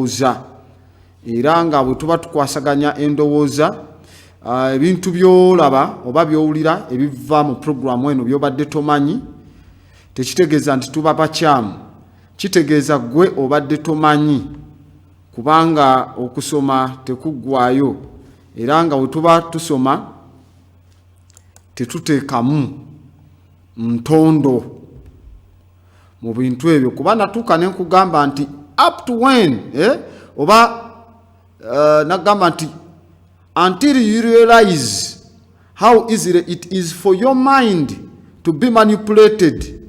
endowooza era nga bwe tuba tukwasaganya endowooza ebintu byolaba oba byowulira ebiva mu programu eno byobadde tomanyi tekitegeeza nti tuba bakyamu kitegeeza gwe obadde tomanyi kubanga okusoma tekuggwaayo era nga bwe tuba tusoma tetuteekamu ntondo mu bintu ebyo kuba natuuka ne nkugamba nti up to when oba nagamba nti until you realize how easy it is for your mind to be manipulated,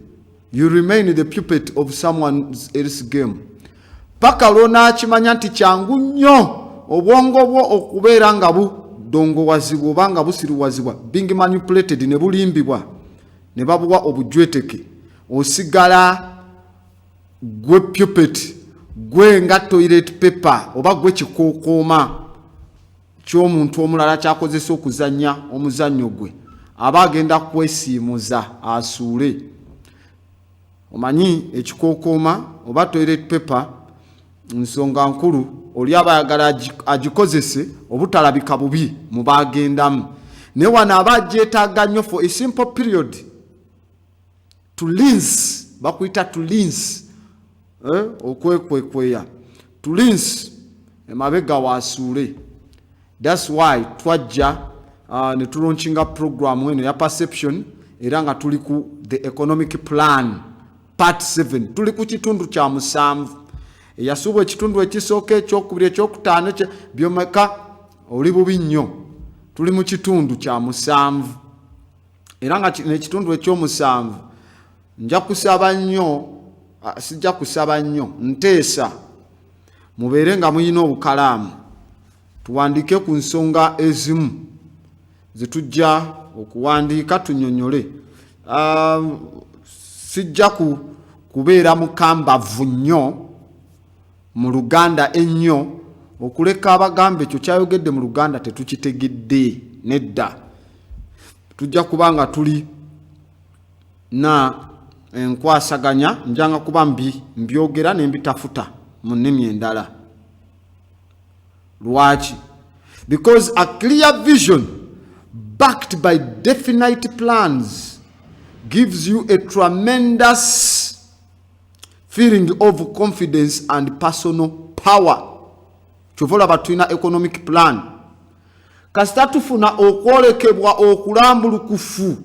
you remain the puppet of someone else's game. Paka lona chimanya nti kyangu nnyo obwongo bwo okubeera nga budongowazibwa oba nga busiruwazibwa being manipulated ne bulimbibwa ne babuwa obujweteke osigala gwe puppet gwe nga toilet paper oba gwe kikokooma ky'omuntu omulala kyakozesa okuzannya omuzannyo gwe aba agenda kwesiimuza asuule. Omanyi ekikokooma oba toilet paper nsonga nkulu oli aba ayagala agikozese obutalabika bubi mu bagendamu naye wano aba agyetaaga nnyo for a simple period to rinse bakuyita to rinse okwekweya to rinse emabega wasuule. That's why twajja ne tulaunchinga program eno ya perception era nga tuli ku the economic plan part 7 tuli ku kitundu kya musanvu eyasubwa ekitundu ekisooka ekyokubiri ekyokutaano byomeka oli bubi nnyo tuli mu kitundu kya musanvu era nga n'ekitundu ekyomusanvu nja kusaba nnyo sijja kusaba nnyo nteesa mubeere nga muyina obukalaamu tuwandike ku nsonga ezimu zitujja okuwandiika tunyonyole. Sijja kubeera mukambavu nnyo mu Luganda ennyo okuleka abagambe ekyo kyayogedde mu Luganda tetukitegedde nedda. Tujja kubanga tuli na enkwasaganya njanga kuba mbyogera nembitafuta mu nnimi endala. Lwaki? Because a clear vision backed by definite plans gives you a tremendous feeling of confidence and personal power. Chovola batwina economic plan. Kasita tufuna okwolekebwa okulambulukufu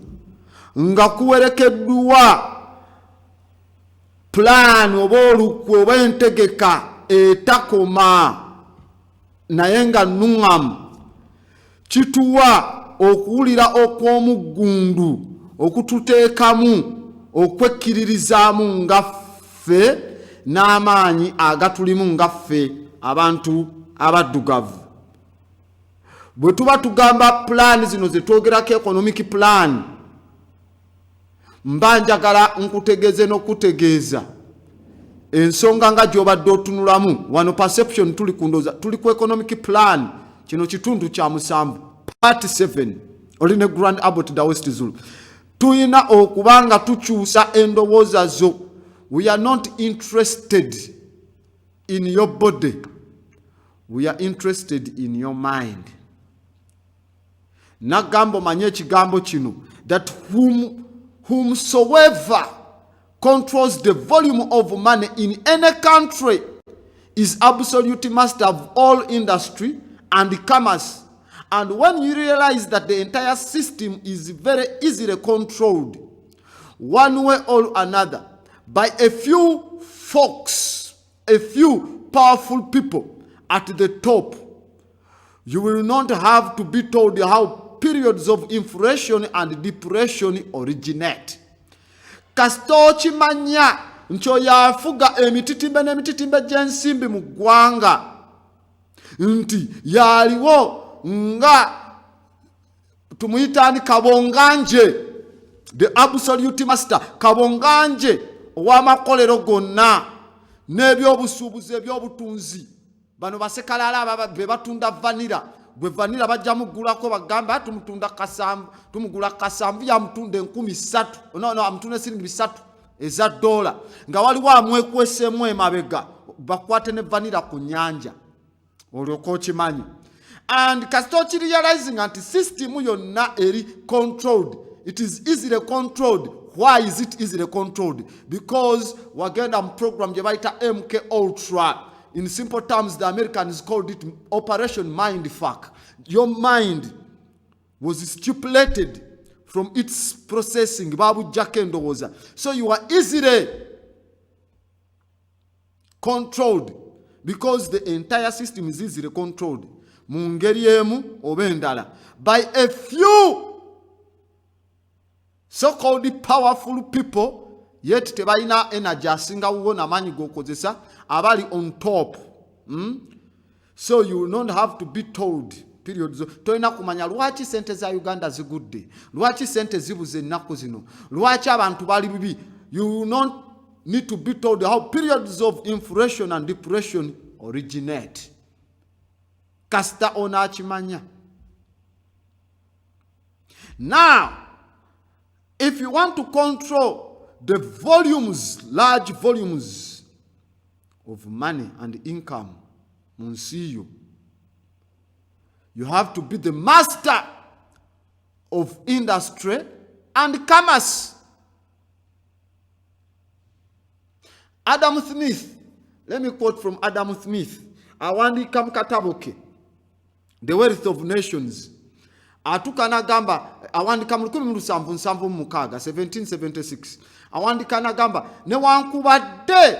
nga kuwerekeddwa plan oba olukwe oba entegeka etakoma naye nga nnuŋŋamu kituwa okuwulira okw'omuggundu okututeekamu okwekkiririzaamu nga ffe n'amaanyi agatulimu nga ffe abantu abaddugavu. Bwe tuba tugamba plan zino ze twogerako economic plan mba njagala nkutegeeze n'okutegeeza ensonga nga gy'obadde otunulamu wano perception tuli kundoza tuli ku economic plan kino kitundu kya musanvu part 7 oli ne Grand Abbot da West Zulu tuyina okubanga tukyusa endowooza zo. We are not interested in your body, we are interested in your mind. Nagambo manye ekigambo kino that whomsoever controls the volume of money in any country is absolute master of all industry and commerce. And when you realize that the entire system is very easily controlled one way or another by a few folks, a few powerful people at the top, you will not have to be told how periods of inflation and depression originate. Kastochi manya ncho yafuga emititimbe n'emititimbe gy'ensimbi mu ggwanga nti yaliwo nga tumuyitani kabonganje the absolute master kabonganje ow'amakolero gonna n'ebyobusuubuzi ebyobutunzi bano basekalala aba be batunda vanilla gwe vanilla bajja mugulako bagamba tumutunda kasambu tumugula kasambu ya mtunde 13 no amtunde siringi 3 eza dola nga waliwo amwekwesemu emabega bakwate ne vanilla ku nyanja olyoka okimanyi. And kasita realizing anti system yonna eri controlled. It is easily controlled. Why is it easily controlled? Because wagenda mu program gye bayita MK Ultra. In simple terms, the Americans called it Operation Mindfuck. Your mind was stipulated from its processing. Babu Jakendoza. So you are easily controlled because the entire system is easily controlled. Mungeri emu obendala by a few so-called powerful people, yet tebalina energy asinga wuwo namanyi gokozesa abali on top. So you will not have to be told. Periods. Toina kumanya lwaki sente za Uganda zigudde. Lwaki sente zibuze ennaku zino. Lwaki abantu bali bibi. You will not need to be told how periods of inflation and depression originate. Kasita ona akimanya. Now, if you want to control the volumes, large volumes of money and income, Monsiyo, you have to be the master of industry and commerce. Adam Smith, let me quote from Adam Smith. Awandika mukataboke, The Wealth of Nations. Atukana gamba, awandika mu 1776. Awandika gamba, newankubadde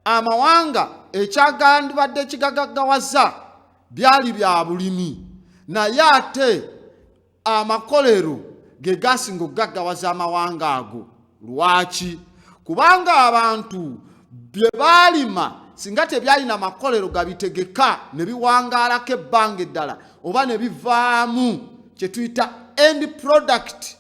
amawanga ekyagandibadde kigagagawaza byali bya bulimi, naye ate amakolero ge gasinga okugaggawaza amawanga ago. Lwaki? Kubanga abantu bye balima singa tebyalina makolero gabitegeka ne biwangalako ebbanga eddala oba ne bivaamu kye tuyita end product,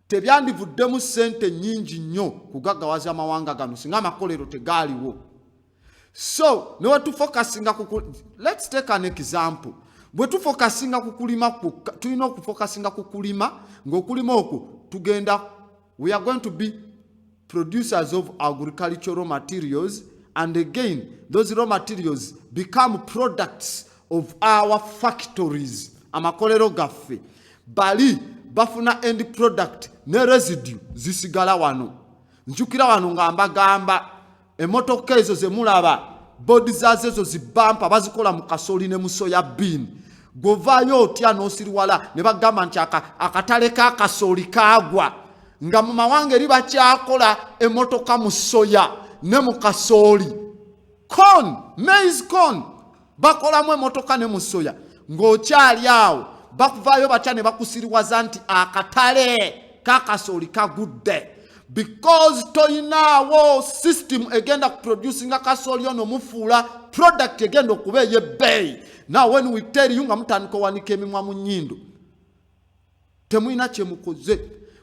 tebyandivuddemu sente nnyingi nnyo kugaggawaza amawanga gano singa amakolero tegaaliwo. So newe tufokasinga let's take an example. Bwe tufokasinga ku kulima tulina okufokasinga ku kulima, ng'okulima okwo tugenda, we are going to be producers of agricultural materials, and again those raw materials become products of our factories. Amakolero gaffe bali bafuna end product ne residue zisigala wano. Njukira wano nga mbagamba emotoka ezo ze mulaba body zazo zibampa bazikola mu kasoli ne mu soya bean. Govayo otya n'osiriwala ne bagamba nti akatale ka kasoli kagwa, nga mu mawanga eri bakyakola emotoka mu soya ne mu kasoli. Corn, maize corn, bakolamu emotoka ne mu soya. Ng'okyali awo bakuvayo batya ne bakusiriwaza nti akatale ka kasoli kagudde. Because toyinawo system egenda producing kasoli ono mufuula product egenda okuba ey'ebbeeyi. Now when we tell you nga mutandika owanika emimwa mu nnyindo, temulina kye mukoze.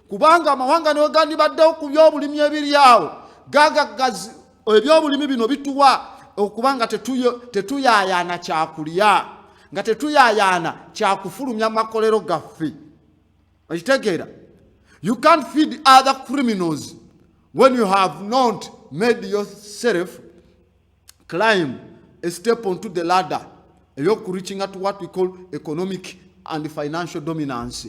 Kubanga amawanga ne wegandibaddewo ku by'obulimi ebiri awo gagaggazi ebyobulimi bino bituwa okubanga tetuyayaana kyakulya, nga tetuyayaana kyakufulumya makolero gaffe. Okitegeera? You can't feed other criminals when you have not made yourself climb a step onto the ladder. You're reaching out to what we call economic and financial dominance.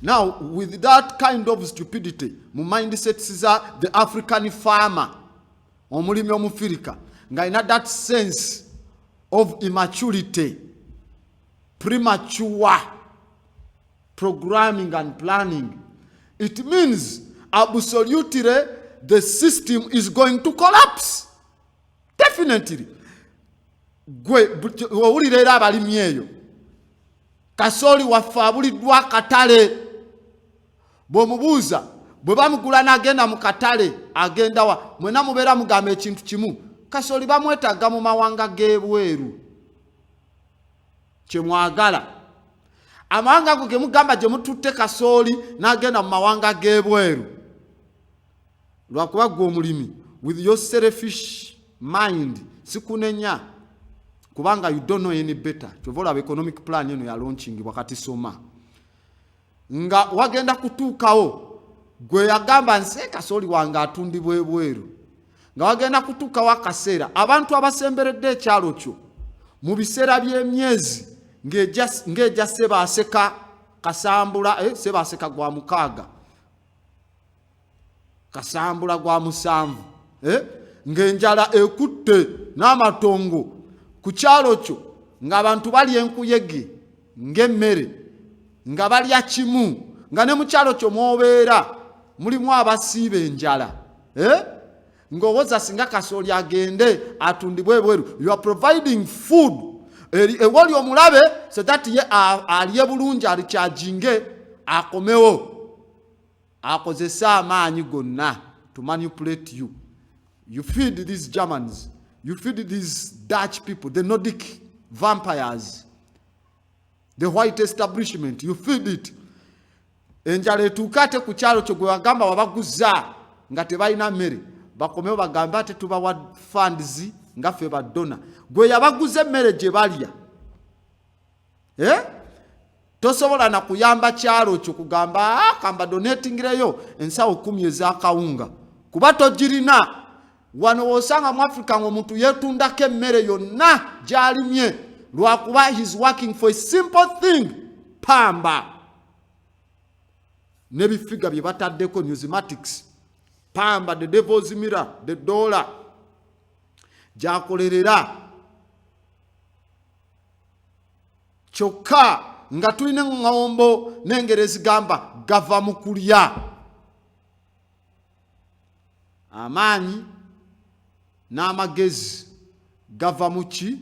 Now, with that kind of stupidity, my mindset is the African farmer, omulimi omufirika, nga ina that sense of immaturity, premature programming and planning. It means absolutely the system is going to collapse. Definitely. Owulira abalimi eyo kasoli waffe abuliddwa katale. Bw'omubuuza bwe bamugula n'agenda mu katale agenda wa mwena mubeera mugamba ekintu kimu, kasoli bamwetaaga mu mawanga g'ebweru kye mwagala. Amawanga ago ge mugamba gye mututte kasoli n'agenda mu mawanga g'ebweru, lwakuba gwe omulimi with your selfish mind sikunenya, kubanga you don't know any better. Kyova olaba economic plan eno ya launching wakati soma nga wagenda kutuukawo gwe yagamba nse kasooli wange atundibwa ebweru nga wagenda kutuuka wakaseera abantu abasemberedde ekyalo kyo mu biseera by'emyezi ng'ejja Ssebaaseka Kasambula Ssebaaseka gwa mukaaga Kasambula gwa musanvu ng'enjala ekutte n'amatongo ku kyalo kyo ng'abantu balya enkuyege ng'emmere nga balya kimu nga ne mu kyalo kyo mw'obeera mulimu abasiiba enjala ng'owooza singa kasooli agende atundibwe ebweru. You are providing food ewali omulabe so that ye alye bulungi alikyajinge akomewo akozese amaanyi gonna to manipulate you. You feed these Germans, you feed these Dutch people, the Nordic vampires, the white establishment, you feed it. Enjala etuukate ku kyalo kyo gwe wagamba wabaguza nga tebalina mmere bakomewo bagamba ate tubawa funds nga ffe badona gwe yabaguza emmere gye balya tosobola na kuyamba kyalo kyo kugamba kamba donatingireyo ensawo 10 ez'akawunga kuba togirina. Wano wosanga mu Africa ng'omuntu yeetundako emmere yonna gy'alimye lwakuba he's working for a simple thing, pamba n'ebifiga bye bataddeko numismatics, pamba, the devil's mirror, the dollar gyakolerera kyokka nga tulina ngombo n'engero ezigamba gava mu kulya. Amaanyi n'amagezi gava mu ki?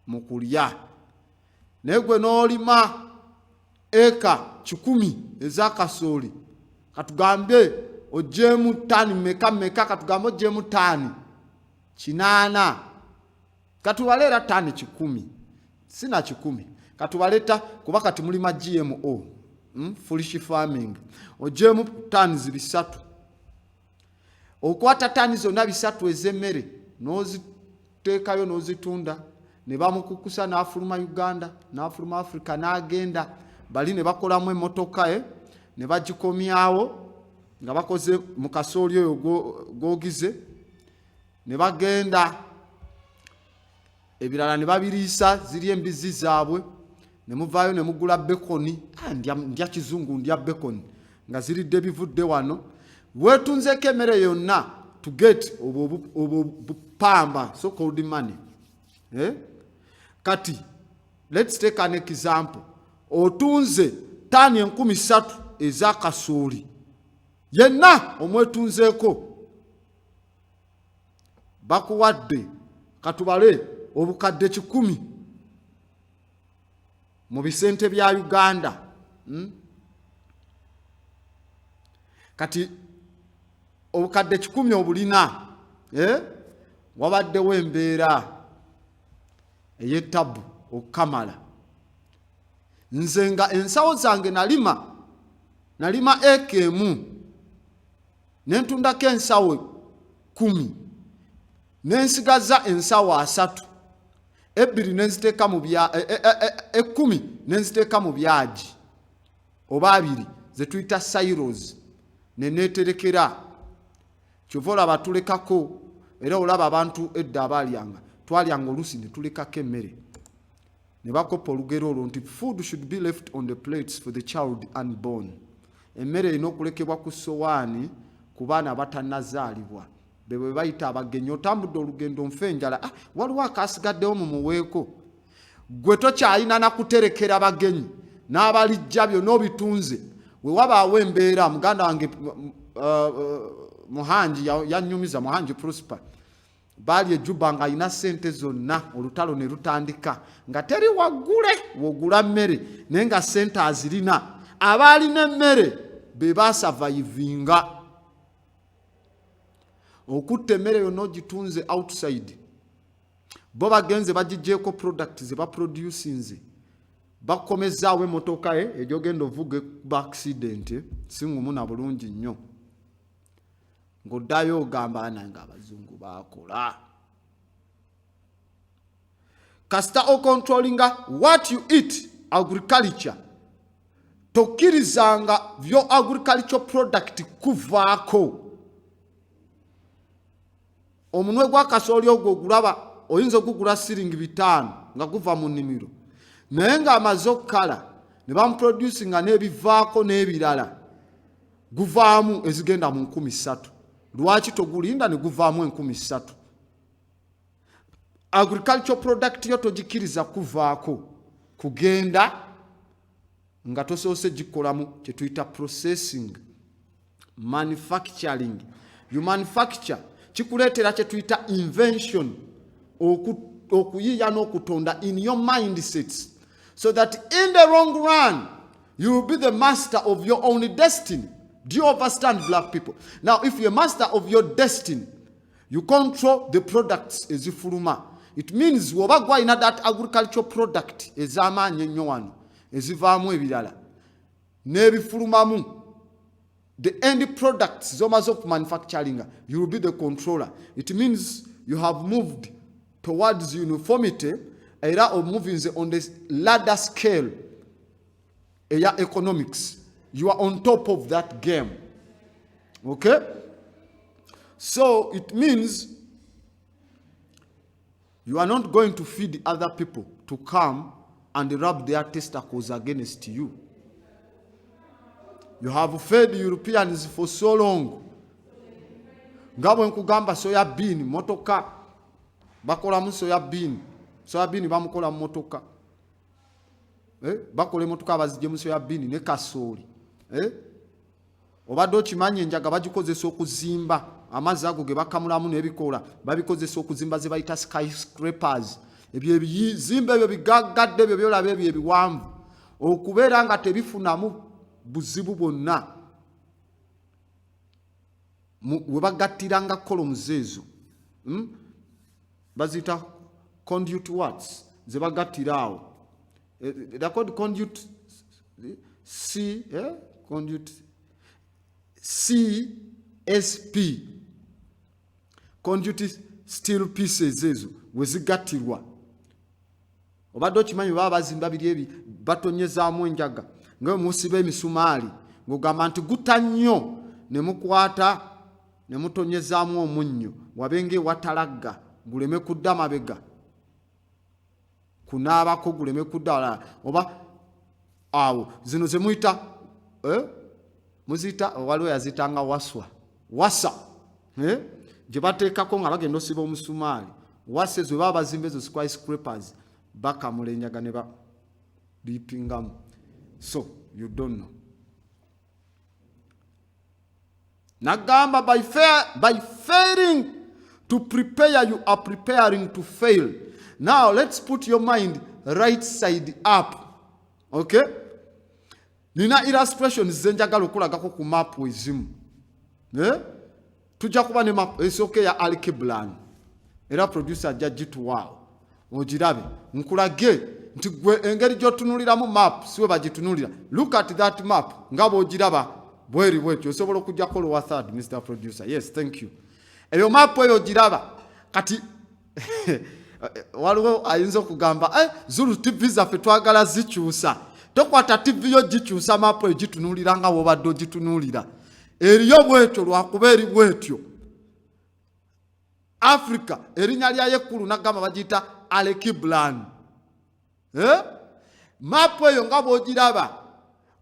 Mu kulya. Naye gwe n'olima eka 10 eza kasooli katugambe ogyemu ttaani meka katugambe ogyemu ttaani 8 katubaleera ttaani 10 sina 10 katubaleta kuba kati mulima GMO foolish farming ogyemu ttaani 3 okwata ttaani zonna 3 ez'emmere n'oziteekayo n'ozitunda ne bamukukusa n'afuluma Uganda n'afuluma Africa n'agenda bali ne bakolamu emmotoka ne bagikomyawo nga bakoze mu kasooli oyo gogize ne bagenda ebirala ne babiriisa ziri embizi zaabwe ne muvaayo ne mugula bekoni ndya kizungu ndya bekoni nga ziridde bivudde wano weetunzeko emmere yonna to get obupamba so called money. Kati let's take an example. Otunze ttaani 13 eza kasooli yenna omwetunzeeko bakuwadde katubale obukadde 10 mu bisente bya Uganda. Kati obukadde 10 obulina wabaddewo embeera ey'ettabu okukamala. Nze nga ensawo zange nalima eka emu nentundako ensawo 10 nensigaza ensawo 3 2 nenziteeka mu bya 10 nenziteeka mu byagi oba 2 ze tuyita silos neneterekera kyova olaba tulekako era olaba abantu edda abalyanga twalyanga oluusi ne tulekako emmere ne bakopa olugero olwo nti food should be left on the plates for the child unborn. Emmere erina okulekebwa ku sowaani ku baana batannazaalibwa bwe bayita abagenyi. Otambudde olugendo nfe enjala waliwo akasigaddewo mu muweeko gwe tokyalina nakuterekera abagenyi n'abalijja byonna obitunze. We wabaawo embeera muganda wange Muhanji yannyumiza Muhanji Prosper bali ejuba nga alina ssente zonna olutalo ne lutandika nga teri waggule wogula mmere naye nga ssente azirina. Abaalina emmere be baasavayivinga. Okutta emmere yonna ogitunze outside bo bagenze bagigjeeko product ze baproducinze bakomezaawo emmotoka egyogenda ovuga ba accident singumu na bulungi nnyo ng'oddayo ogamba nange abazungu baakola. Kasita ocontrollinga what you eat agriculture tokkirizanga byo agricultural product kuvaako. Omunwe gwa kasooli ogwo gulaba oyinza okugula siringi 5 nga guva mu nnimiro. Naye nga amaze okukala ne bamuproducinga n'ebivaako n'ebirala guvaamu ezigenda mu 3,000. Lwaki togulinda ne guvaamu 3,000? Agricultural product yo togikiriza kuvaako kugenda nga tosoose gikolamu kye tuyita processing, manufacturing. You manufacture kikuleetera kye tuyita invention, okuyiya n'okutonda in your mindsets, so that in the long run you will be the master of your own destiny. Do you understand, black people? Now, if you're master of your destiny, you control the products ezifuluma. It means wobagwa ina that agricultural product ez'amaanyi ennyo wano ezivaamu ebirala n'ebifulumamu, the end products zomaze of manufacturing, you will be the controller. It means you have moved towards uniformity, era of moving on the ladder scale eya economics. You are on top of that game. Okay? So it means you are not going to feed other people to come and rub their testicles against you. You have fed Europeans for so long. Ngabo nkugamba soya bean motoka bakola mu soya bean. Soya bean bamukola mu motoka. Bakole motoka bazije mu soya bean ne kasooli. Obadde okimanyi enjaga bagikozesa okuzimba amazzi ago ge bakamulamu n'ebikola babikozesa okuzimba ze bayita skyscrapers. Ebyo ebizimbe ebyo bigaggadde ebyo byolaba ebyo ebiwanvu okubeera nga tebifunamu buzibu bwonna we bagattiranga columns ezo bazita conduit words ze bagattiraawo. They're called conduit conduit CSP, conduit steel pieces ezo wezigattirwa. Obadde okimanyi baba bazimba biri ebi batonyezaamu enjaga nga musiba emisumaali ng'ogamba nti guta nnyo ne mukwata ne mutonyezaamu omunnyo wabenge watalagga guleme kudda mabega kunaabako guleme kudda oba awo zino ze muyita muzita waliwo yazitanga wasa gye bateekako nga bagenda osiba omusumaali wasa ezo baba bazimba ezo skyscrapers bakamula enjaga ne balipingamu. So you don't know. Nagamba by failing to prepare, you are preparing to fail. Now let's put your mind right side up. Okay? Nina illustrations zenjagala okulagako ku map ezimu. Tujja kuba ne map esooke ya Alkeblan. Era producer jagituwaawo. Ogirabe nkulage nti gwe engeri gy'otunuliramu map siwe bagitunulira. Look at that map nga bw'ogiraba bweri bwetyo osobola okujjako lower third, Mr. Producer. Yes, thank you. Eyo map eyo ogiraba kati waliwo ayinza okugamba Zulu TV zaffe twagala zikyusa. Tokwata TV yo gikyusa map eyo gitunulira nga wobadde ogitunulira. Eriyo bwetyo lwakuba eri bwetyo. Africa erinnya lya yekkulu nagamba bagiyita Alkeblan. Map eyo nga bw'ogiraba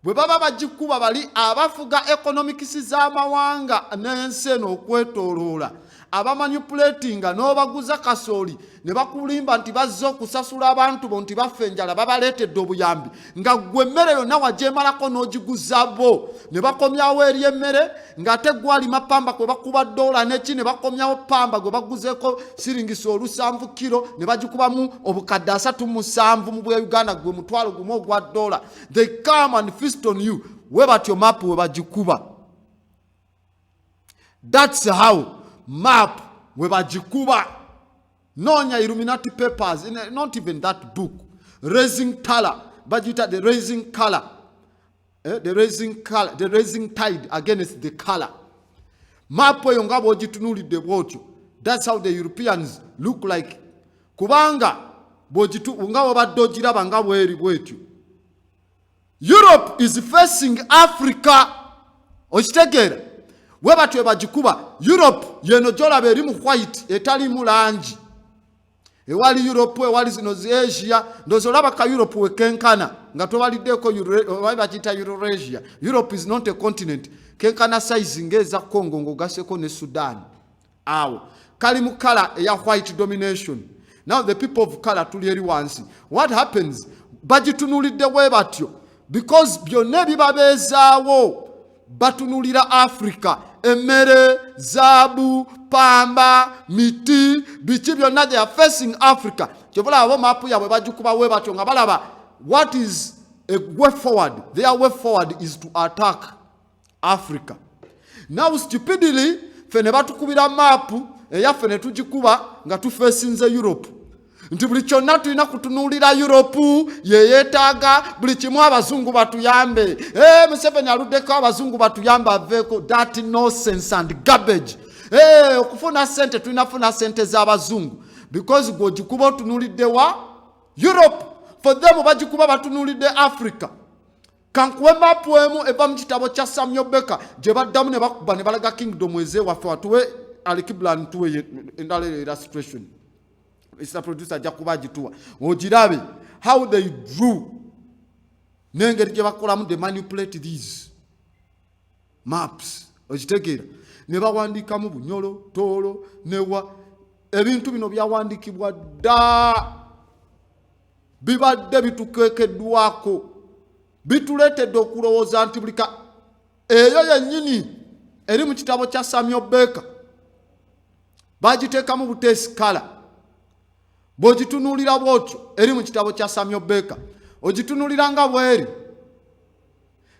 bwe baba bagikuba bali abafuga economics z'amawanga n'ensi eno okwetooloola abamanipulatinga n'obaguza kasooli ne bakulimba nti bazze okusasula abantu bo nti baffe enjala babaleetedde obuyambi nga gwe emmere yonna wagyemalako n'ogiguza bo ne bakomyawo eri emmere ng'ate gwalima pamba kwe bakuba $1 neki ne bakomyawo pamba gwe baguzeeko siringisa olusanvu kilo ne bagikubamu obukadde 37 mu bwa Uganda gwe mutwalo gumu ogwa $. They come and feast on you. We batyo map we bagikuba. That's how map we bagikuba. Nonya Illuminati papers, not even that book. Raising color, bagita the raising color. The raising tide against the color. Map we ngabo ogitunulidde bwotyo. That's how the Europeans look like. Kubanga bojitu ngabo badde ogiraba nga bweri bwetyo. Europe is facing Africa. Okitegera webatwe bagikuba Europe yeno jolaba eri mu white etali mu langi ewali Europe ewali zino Asia ndozo laba ka Europe wekenkana nga tobaliddeko bakita Eurasia. Europe is not a continent. Kenkana size ngeza Congo ngogaseko ne Sudan. Awo kali mu color ya white domination. Now the people of color tuli eri wansi. What happens? Bagitunulidde webatyo because byonna bibabezaawo batunulira Africa. Emere, zabu, pamba, miti, bichi byonna they are facing Africa. Kyobola abo mapu yabwe bagikuba webatyo nga balaba what is a way forward. Their way forward is to attack Africa. Now stupidly fene batukubira mapu eyaffe ne tugikuba nga tufesinze Europe. Nti buli kyonna tulina kutunulira Europe yeyeetaaga buli kimu abazungu batuyambe. Museveni aluddeko abazungu batuyambe aveeko. That nonsense and garbage. Okufuna sente tulina funa sente z'abazungu because gw'ogikuba otunulidde wa Europe. For them bagikuba batunulidde Africa. Kankuwe mapu emu eva mu kitabo kya Samuel Becker gye baddamu ne bakuba ne balaga kingdom eze waffe watuwe alikibula ntuwe endala illustration. Mr. Producer jakuba jituwa ogirabe how they drew nengeri gye bakolamu they manipulate these maps. Okitegera ne bawandika mu bunyolo tolo newa ebintu bino byawandikibwa dda bibadde bitukekeddwako bituletedde okulowooza nti bulika eyo yennyini eri mu kitabo kya Samuel Becker bagiteekamu butesi kala. Bogitunulira bwotyo eri mu kitabo kya Samuel Becker ogitunulira nga bweri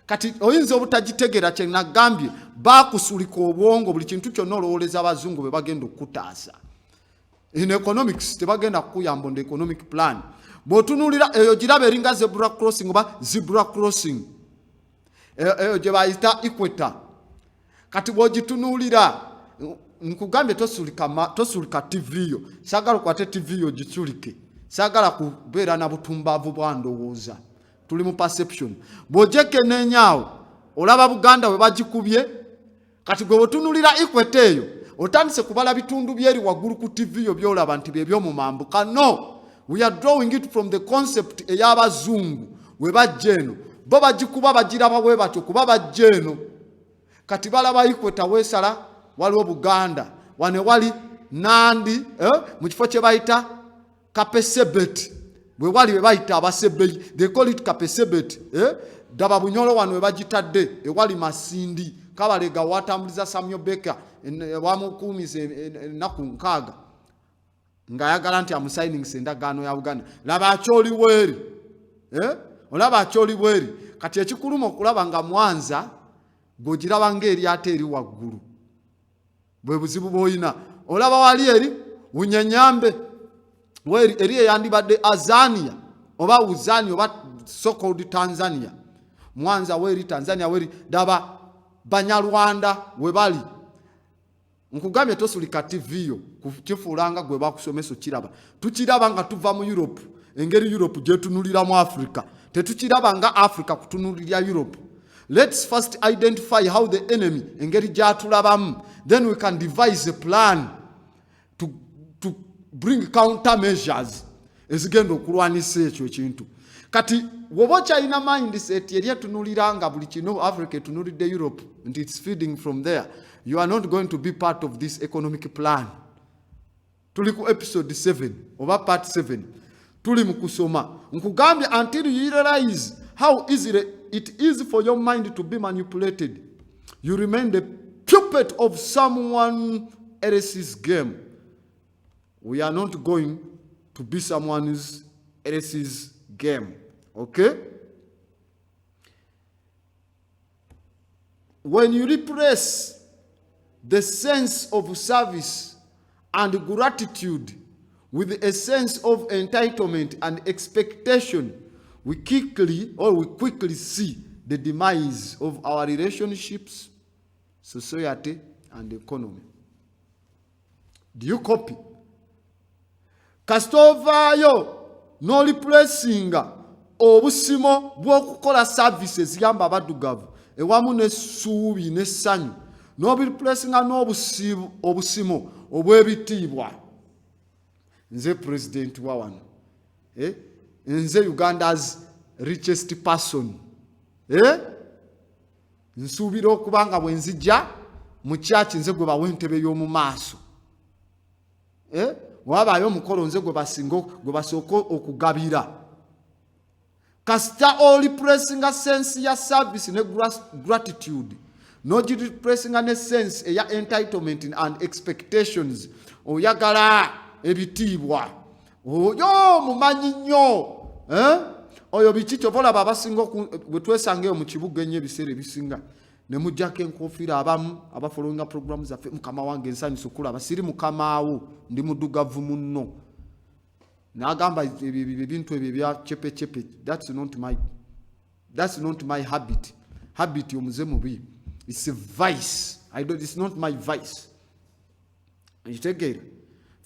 kati oyinza obutagitegera kye nagambye bakusulika obwongo buli kintu kyonna olowoleza abazungu be bagenda okutaasa. In economics tebagenda kukuyamba on economic plan. Botunulira eyo giraba eringa zebra crossing oba zebra crossing eyo gye bayita equator. Kati bogitunulira nkugambye tosulika TV yo. Sagala kwate TV yo gisulike. Sagala kubeera na butumbavu bwandowooza. Tuli mu perception. Bojeke nenyaawo olaba Buganda we bagikubye kati gwe botunulira equator eyo otandise kubala bitundu byeri waggulu ku TV yo byolaba nti bye mu mambuka. No, we are drawing it from the concept ey'abazungu we bajjeno bo bagikuba bagiraba we batyo kuba bajjeno kati balaba equator weesala waliwo Buganda wane wali Nandi mu kifo kye bayita Kapesebet bwe wali we bayita Abasebeyi they call it Kapesebet daba bunyolo wano we bagitadde ewali Masindi Kabalega watambuliza Samuel Becker wamukuumiza ennaku 6 nga yagala nti amusigning endagaano ya Buganda. Laba akyoli bweri olaba akyoli bweri kati ekikuluma okulaba nga Mwanza bw'ogiraba ng'eryato eri waggulu bwe buzibu bw'olina. Olaba wali eri Unyanyambe weri eri eyandibadde Azania oba Uzania oba so-called Tanzania. Mwanza weri Tanzania weri daba Banyarwanda we bali. Nkugambye tosulika TV yo kukifuulanga gwe bakusomesa kiraba. Tukiraba nga tuva mu Europe engeri Europe gye tunulira mu Africa. Tetukiraba nga Africa kutunulira Europe. Let's first identify how the enemy engeri gyatulabamu. Then we can devise a plan to bring countermeasures ezigenda okulwanisa ekyo ekintu. Kati wobocha ina mindset eri tunuliranga buli kino Africa tunulidde Europe and it's feeding from there. You are not going to be part of this economic plan. Tuli ku episode 7 oba part 7 tuli mu kusoma nkugambye until you realize how easy it is for your mind to be manipulated. You remain the puppet of someone else's game. We are not going to be someone else's game. Okay? When you repress the sense of service and gratitude with a sense of entitlement and expectation, we quickly see the demise of our relationships, society, and economy. Do you copy? Kastovaayo no replacing obusimo bw'okukola services eziyamba abaddugavu ewamu n'essuubi n'essanyu n'obiripulesinga obusimo obw'ebitiibwa. Nze president wa wano, nze Uganda's richest person, nsuubira okuba nga bwe nzija mu kyaki nze gwe bawa entebe y'omu maaso, wabaayo omukolo nze gwe basooka okugabira. Kasita oli presinga sense ya service ne gratitude, nogiri presinga ne sense eya entitlement and expectations, oyagala ebitiibwa, oyo mumanyi nnyo, oyo biki kyobalaba abasinga bwe twesangeyo mu kibuga ennyo ebiseera ebisinga ne mujjako enkofiira abamu abafollowinga programu zaffe. Mukama wange nsanyusa okulaba siri mukama ndi muddugavu munno n'agamba ebintu ebyo bya chepe. That's not my habit omuze mubi. It's a vice. It's not my vice. Ekitegeera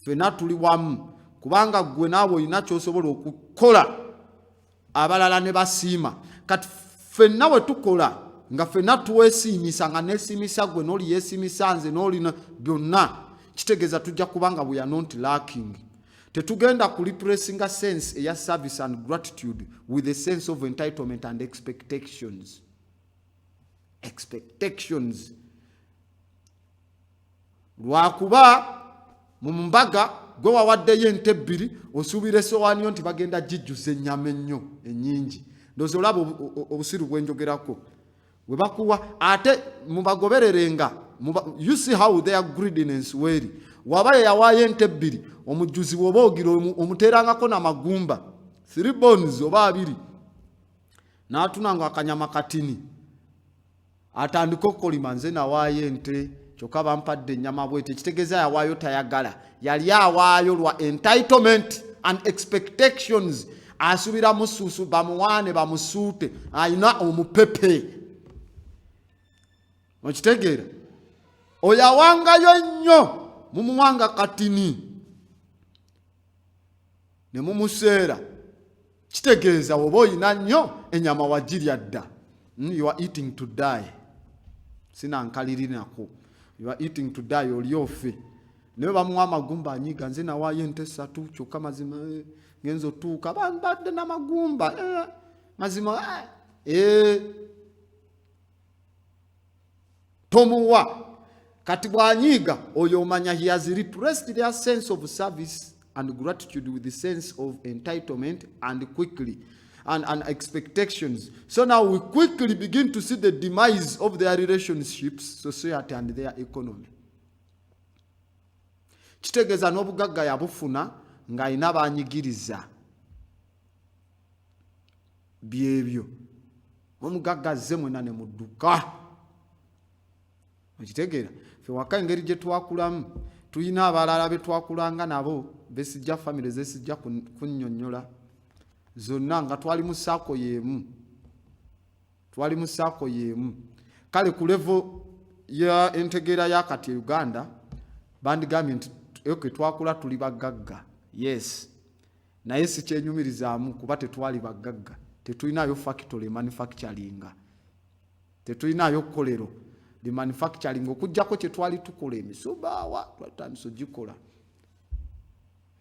ffenna tuli wamu kubanga gwe naawe olina ky'osobola okukola abalala ne basiima. Kati ffenna we tukola nga ffenna tuweesiimisa nga neesiimisa gwe n'oli yeesiimisa nze n'olina byonna, kitegeeza tujja kubanga we are not lacking. Tetugenda kulipresinga sense eya service and gratitude with a sense of entitlement and expectations. Lwakuba mu mbaga gwe wawaddeyo ente 2 osuubira essowaani yo nti bagenda gijjuza ennyama ennyo ennyingi. Ndowooza olaba obusiru bwe njogerako bwe bakuwa ate mubagobererenga. You see how their greediness weri. Waba yawaayo ente 2 omujjuzi bw'oba ogira omuteerangako n'amagumba 3 bones oba 2 n'atunanga akanyama katini atandika okukolima nze nawaayo ente kyokka bampadde ennyama bwete. Ekitegeeza yawaayo tayagala, yali awaayo lwa entitlement and expectations. Asubira mususu bamuwaane bamusuute ayina omupepe. Okitegeera oyawangayo nnyo mumuwanga katini ne mumuseera, kitegeeza oba oyina nnyo ennyama wagirya dda. You are eating to die. Sinankaliririnako. You are eating to die oli ofe. Naye bamuwa amagumba anyiga nze nawaayo ente 3 kyokka mazima ngenza otuuka badde n'amagumba mazima tomuwa. Kati bw'anyiiga oyo omanya he has repressed their sense of service and gratitude with the sense of entitlement and expectations. So now we quickly begin to see the demise of their relationships, society and their economy. Kitegeeza n'obugagga yabufuna ng'alina banyigiriza byebyo. Omugagga azze mwena ne mudduka. Okitegeera ffe waka engeri gye twakulamu tulina abalala be twakulanga nabo besijja family zesijja kunnyonnyola zonna nga twali mu saako y'emu. Kale ku level ya entegeera ya kati Uganda bandigambye nti twakula tuli bagagga. Yes, naye si kyenyumirizaamu kuba tetwali bagagga. Tetulinayo factory manufacturing, tetulinayo kolero li manufacturing okujjako kye twali tukola emisubaawa twatandise ogikola.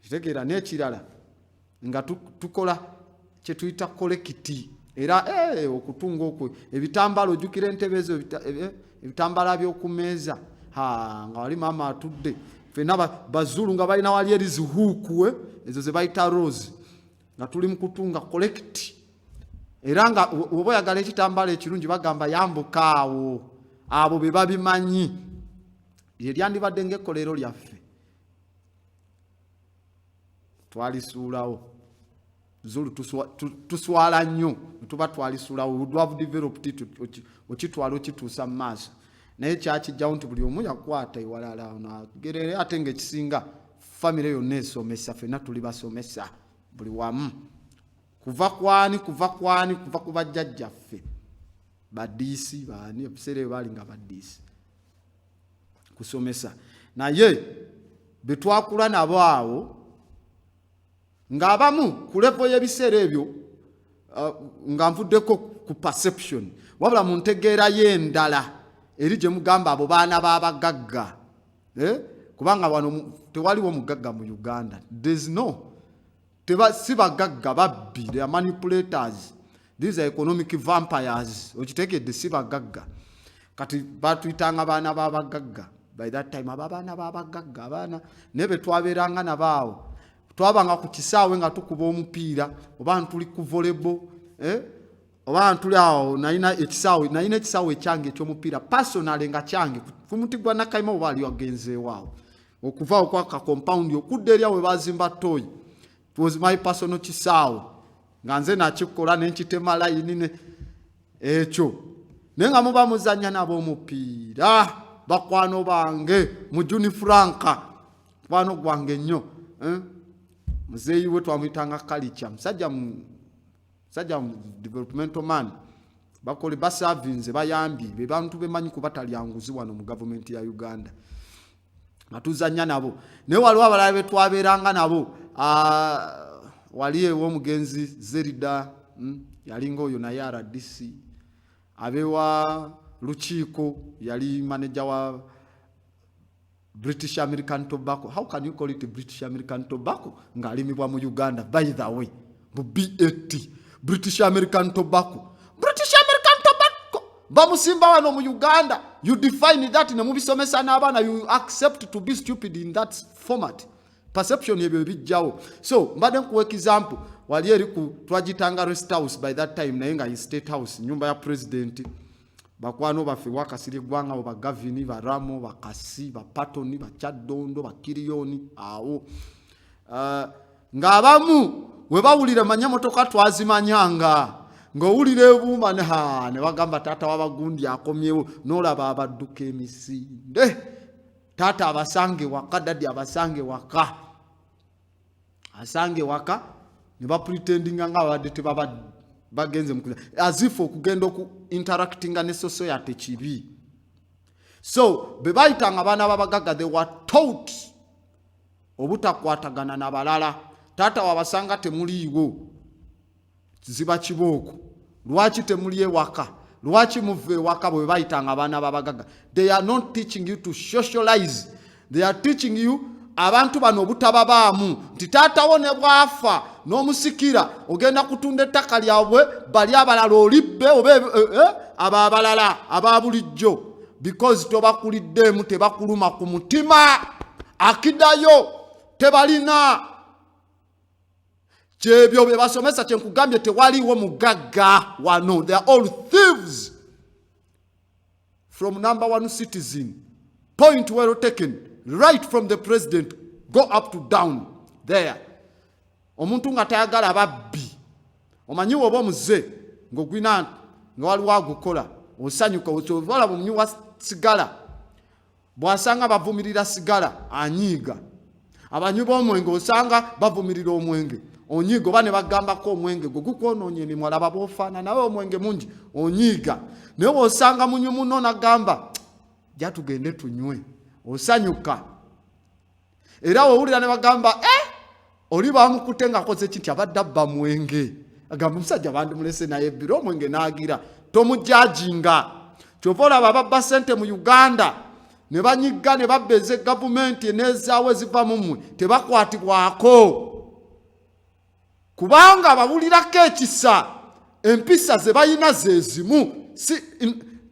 Kitegeera n'ekirala nga tukola kye tuyita kolekiti era okutunga okwo ebitambala ojjukira entebe ezo ebitambala by'okumeeza nga wali maama atudde ffenna bazulu nga balina wali erizihuuku ezo ze bayita rose nga tuli mu kutunga kolekiti era nga oba oyagala ekitambala ekirungi bagamba yambuka awo abo be babimanyi. Eryandibadde ng'ekkolero lyaffe twalisuulawo zulu tuswala nnyo tuba twalisuulawo would have developed it okitwala okituusa mu maaso naye kyakijjawo nti buli omu yakwata ewalala nagerere ate ng'ekisinga famire yonna esomesa ffenna tuli basomesa buli wamu kuva ku bajjajjaffe badiisi baani ebiseera baali nga badiisi kusomesa naye betwakula nabo awo ng'abamu ku levo y'ebiseera ebyo nga nvuddeko ku perception wabula mu ntegeera y'endala eri gye mugamba abo baana b'abagagga kubanga wano tewaliwo mugagga mu Uganda. There's no si bagagga babbi, they are manipulators, these are economic vampires. Okitegedde si bagagga kati batuyitanga baana b'abagagga. By that time abaana b'abagagga abaana ne be twabeeranga nabaawo twabanga ku kisaawe nga tukuba omupiira oba ntuli ku volleyball oba ntuli awo nalina ekisaawe ekyange eky'omupiira personally nga kyange ku muti gwa Nakayima oba ali wagenzeewaawo okuvaawo kwa ka compound okudda eri awo bazimba toyi. It was my personal kisaawe nga nze nakikola nenkitema layini ekyo naye nga muba muzannya nabo omupiira bakwano bange mu Juni Franka kwano gwange nnyo muzeeyi we twamuyitanga Kalicha musajja developmental man bakole basavinze bayambi be bantu bemanyi kubatalya nguzi wano mu government ya Uganda natuzanya nabo naye waliwo abalala be twabeeranga nabo waliwo omugenzi Zerida yalinga oyo naye RDC abewa Lukiiko yali manager wa British American Tobacco. How can you call it British American Tobacco? Ngalimibwa mu Uganda, by the way. BAT. British American Tobacco. British American Tobacco. Bamusimba wano mu Uganda. You define that in a movie somesa n'abaana. You accept to be stupid in that format. Perception yebyo bijjawo. So, mbadde nkuwa example. Wali eri ku twagitanga rest house by that time naye nga State House, nyumba ya president. Bakwano bafe wakasiri gwanga oba gavini baramo bakasi bapatoni bachadondo bakiriyoni awo ngabamu we bawulira manyamotoka twazimanyanga ngowulira ebuma ne bagamba tata wabagundi akomyewo nolaba abadduka emisinde tata abasange waka dadi abasange waka asange waka ne bapretendinga nga babadde tebaba bagenze mukuzza as if okugenda oku interactinga ne society kibi. So bebayitanga abaana babagagga they were taught obutakwatagana n'abalala. Tata wabasanga temuliiwo ziba kibooko lwaki temuli ewaka lwaki muve ewaka bwe bayitanga abaana babagagga. They are not teaching you to socialize, they are teaching you abantu bano obutababaamu nti taata wo ne bwafa n'omusikira ogenda kutunda ettaka lyabwe bali abalala olibbe oba aba abalala aba bulijjo because tobakuliddemu tebakuluma ku mutima akidayo tebalina kyebyo bye basomesa kyenkugambye tewaliwo mugagga wano. They are all thieves from number one citizen. Point well taken. Right from the president go up to down there. Omuntu nga tayagala ababbi omanyiwo oba omuze ng'ogwina nga waliwo agukola osanyuka osobola bumunywa sigala bw'asanga bavumirira sigala anyiiga. Abanywi b'omwenge osanga bavumirira omwenge onyiiga oba ne bagambako omwenge gwe gukwonoonye emimwa laba bw'ofaana nawe omwenge mungi onyiiga. Naye bw'osanga munywi muno n'agamba jja tugende tunywe osanyuka era owulira ne bagamba oli bamukutte ng'akoze kiti abadde abba mwenge agamba omusajja bandimulese naye ebbiro omwenge n'agira tomujajinga. Kyova olaba ababba ssente mu Uganda ne banyigga ne babbeza gavumenti eneezaawo eziva mu mmwe tebakwatibwako kubanga bawulirako ekisa empisa ze balina ze zimu.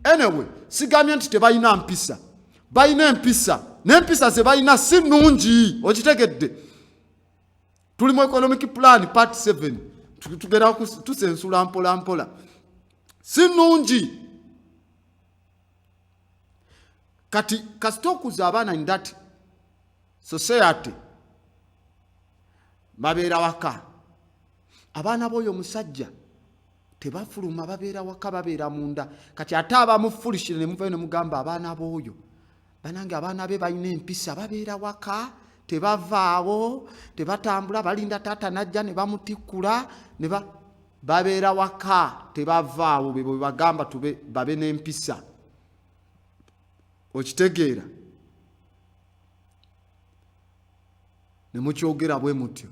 Anyway sigambye nti tebalina mpisa, balina empisa n'empisa ze balina si nnungi. Okitegedde tuli mu economic plan part 7 tugera tusensula mpola mpola si nnungi. Kati kasitokuza abaana in that society babeera waka abaana b'oyo musajja tebafuluma babeera waka babeera munda. Kati ate abamufulishire ne muvayo ne mugamba abaana b'oyo banange abaana be balina empisa babeera waka tebavaawo tebatambula balinda taata najja ne bamutikkula ne babeera waka tebavaawo bwe bagamba babe n'empisa. Okitegeera ne mukyogera bwe mutyo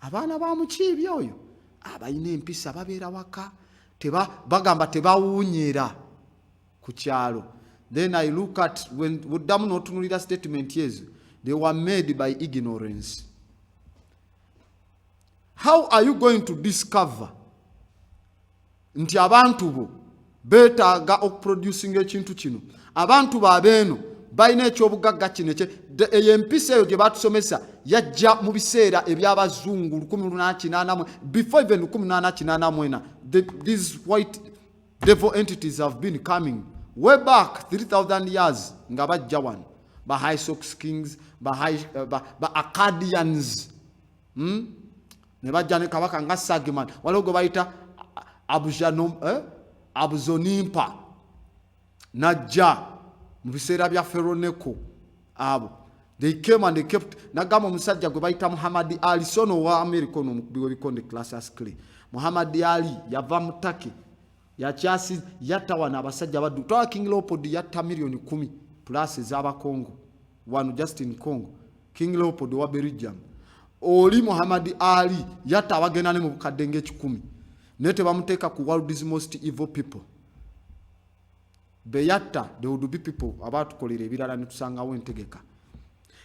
abaana ba mukiibi oyo abalina empisa babeera waka bagamba tebawunyera ku kyalo. Then I look at when uddamu n'otunulira statement ezo, they were made by ignorance. How are you going to discover nti abantu bo beetaaga okuproducing ekintu kino, abantu babeeno balina ekyobugagga kino eyo empisa eyo gye batusomesa yajja mu biseera eby'abazungu 1880 before even 1880 these white devil entities have been coming way back 3000 years nga bajja wano, ba High Sox Kings, ba Acadians, ne bajja ne kabaka nga Sagman, waliwo gwe bayita Abuzonimpa najja mu biseera bya Pharaoh Neko abo. They came and they kept nagamba omusajja gwe bayita Muhammad Ali sono wa America omukubi w'ebikonde Classias Clay. Muhammad Ali yava mu Turkey yakyasi yattawana abasajja baddu towa King Leopold yatta million 10 plus ez'aba Congo wano just in Congo. King Leopold wa Belgium oli Muhammad Ali yatta abagenda ne mu bukadde ng'ekikumi nete bamuteeka ku world's most evil people. Beyatta they would be people abatukolera ebirala ne tusangawo entegeka.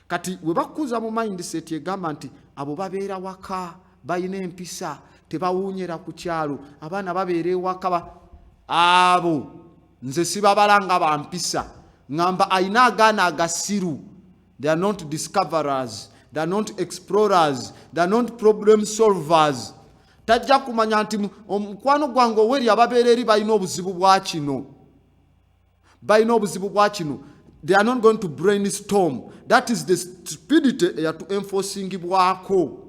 Kati we bakuza mu mindset egamba nti abo babeera waka bayina empisa tebawunyera ku kyalo, abaana babeera ewaka abo nze sibabalanga bampisa, ngamba ayina agaana agasiru. They are not discoverers, they are not explorers, they are not problem solvers. Tajja kumanya nti omukwano gwange oweri ababeera eri balina obuzibu bwa kino, balina obuzibu bwa kino. They are not going to brainstorm. That is the stupidity to enforcing bwako.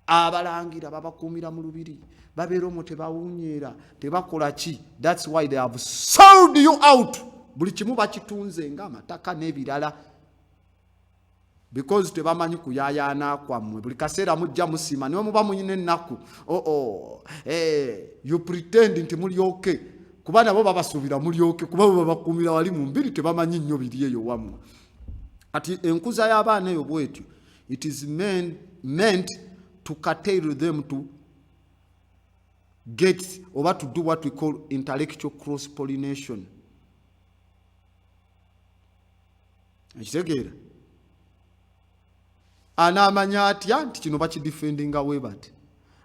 Abalangira babakumira mu lubiri babeera omwo tebawunyera tebakola ki. That's why they have sold you out. Buli kimu bakitunze nga amataka n'ebirala, because tebamanyi kuyayaana kwammwe. Buli kaseera mujja musima niwe muba munyina ennaku. You pretend nti muli okay, kuba nabo babasuubira mulyoke, kuba babakuumira wali mu mbiri tebamanyi nnyo biri eyo wammwe. Ati enkuza y'abaana eyo bwetyo, it is meant to curtail them to get or to do what we call intellectual cross-pollination. Ekitegeera? Anaamanya atya nti kino bakidefendinga we bati,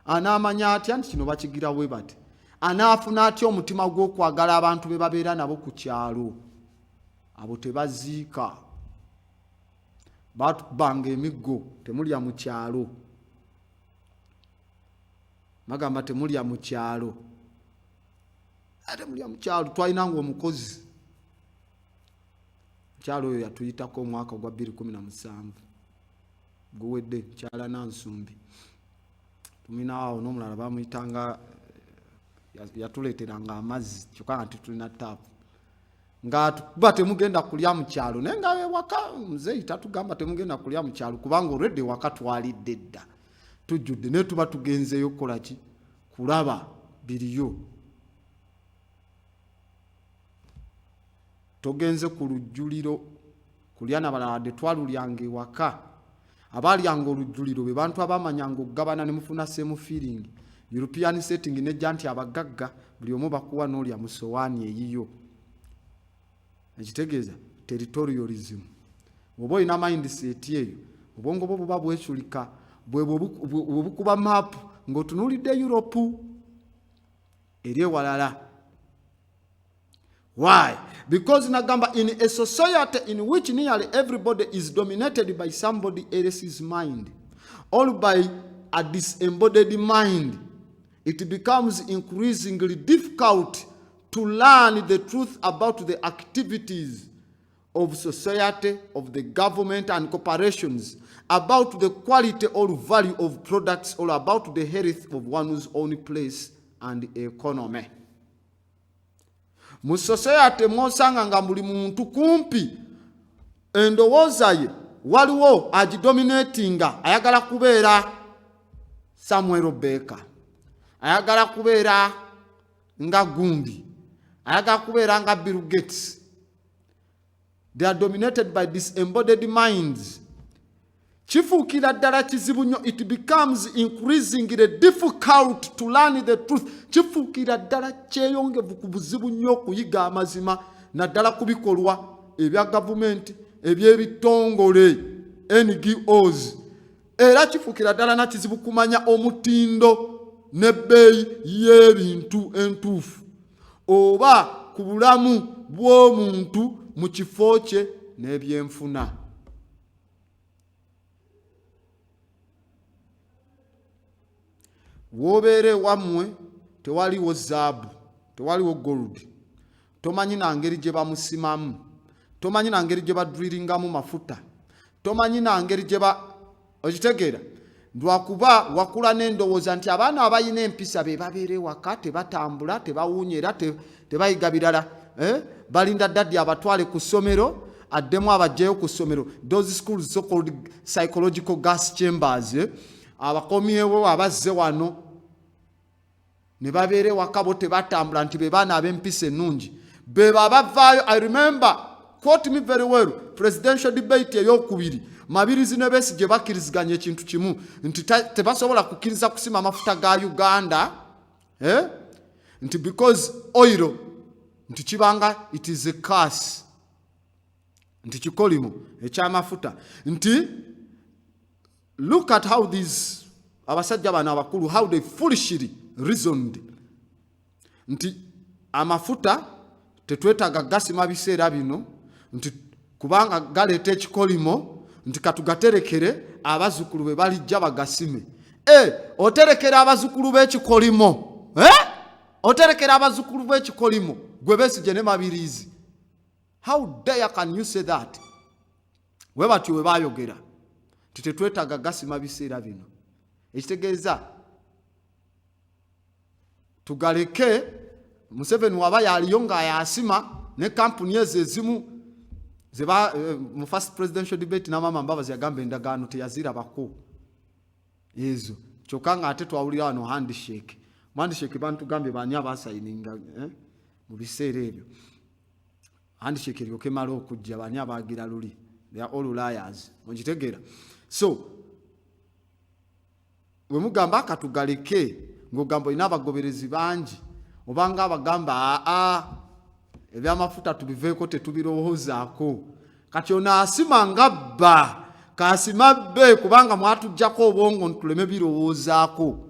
anaamanya atya nti kino bakigira we bati, anaafuna atya omutima gw'okwagala abantu be babeera nabo ku kyalo. Abo tebaziika, batubanga emiggo temulya mu kyalo, magamba temulya mu kyalo, ate mulya mu kyalo. Twalinanga omukozi kyalo oyo yatuyitako omwaka gwa 2017 guwedde, kyala Nansumbi. Tuminaawo n'omulala bamuyitanga yatuleeteranga amazzi kyokka nti tulina taapu nga tuba temugenda kulya mu kyalo, naye nga ewaka muzeeyi tatugamba temugenda kulya mu kyalo kubanga already ewaka twalidde dda tujjudde, naye tuba tugenzeeyo kukola ki? Kulaba biriyo. Togenze ku lujjuliro kulya n'abalala twalulyanga ewaka. Abalyanga olujjuliro be bantu abamanyanga okugabana ne mufuna same feeling. European setting nejja nti abagagga buli omu bakuwa n'olya mu sowaani eyiyo. Ekitegeeza territorialism. Bw'oba olina mindset eyo obwongo bwo buba bweculika bwebukuba map ng'otunuulidde Europe eri ewalala. Why? Because nagamba in a society in which nearly everybody is dominated by somebody else's mind or by a disembodied mind, it becomes increasingly difficult to learn the truth about the activities of society, of the government and corporations, about the quality or value of products, or about the health of one's own place and economy. Mu society mwosanga nga buli muntu kumpi endowooza ye waliwo agidominatinga, ayagala kubeera Samuel Baker, ayagala kubeera nga Gundi, ayagala kubeera nga Bill Gates. They are dominated by disembodied minds. Chifuukira ddala kizibu nnyo. It becomes increasingly difficult to learn the truth. Chifuukira ddala kyeyongevu ku buzibu nnyo okuyiga amazima naddala ku bikolwa ebya gavumenti eby'ebitongole NGOs. Era kifuukira ddala na kizibu kumanya omutindo n'ebbeeyi y'ebintu entuufu oba ku bulamu bw'omuntu mu kifo kye n'ebyenfuna. Wobeere wammwe tewaliwo zaabu, tewaliwo gold. Tomanyi na ngeri gye bamusimamu, tomanyi na ngeri gye badrilingamu mafuta, tomanyi na ngeri gye okitegeera. Lwakuba wakula n'endowooza nti abaana abayina empisa be babeere waka, tebatambula, tebawuunyera, tebayiga birala. Balinda daddi abatwale ku ssomero, addemu abajjayo ku ssomero. Those schools so called psychological gas chambers. Abakomyewo abazze wano ne babeere waka bo tebatambula nti be baana ab'empisa ennungi. Be babavaayo. I remember, quote me very well, presidential debate ey'okubiri. Mabirizi ne Besigye bakkiriziganya ekintu kimu nti tebasobola kukkiriza kusima amafuta ga Uganda nti because oil nti kibanga it is a curse, nti kikolimo eky'amafuta. Nti look at how these abasajja bano abakulu, how they foolishly reasoned. Nti amafuta tetwetaaga gasima biseera bino nti kubanga galeeta ekikolimo nti katugaterekere abazzukulu be balijja bagasime. Oterekera abazzukulu b'ekikolimo, oterekera abazzukulu b'ekikolimo gwe Besigye ne Mabirizi. How dare can you say that? We batyo we bayogera nti tetwetaaga gasima biseera bino. Ekitegeeza tugaleke. Museveni waba yaliyo nga yasima ne kampuni ezo ezimu zeba mu first presidential debate na mama Mbabazi yagamba endagaano teyazirabako ezo. Kyokka nga ate twawulira wano handshake. Handshake bantu gambye bani abasayininga mu biseera ebyo. Handshake eryoke mala okujja bani abagira luli. They are all liars. Mukitegeera. So we mugamba akatugaleke ng'ogamba ina abagoberezi bangi obanga abagamba ebyamafuta tubiveeko tetubirowoozaako. Kati ono asima nga bba kasima bbe kubanga mwatujjako obwongo ntuleme birowoozaako.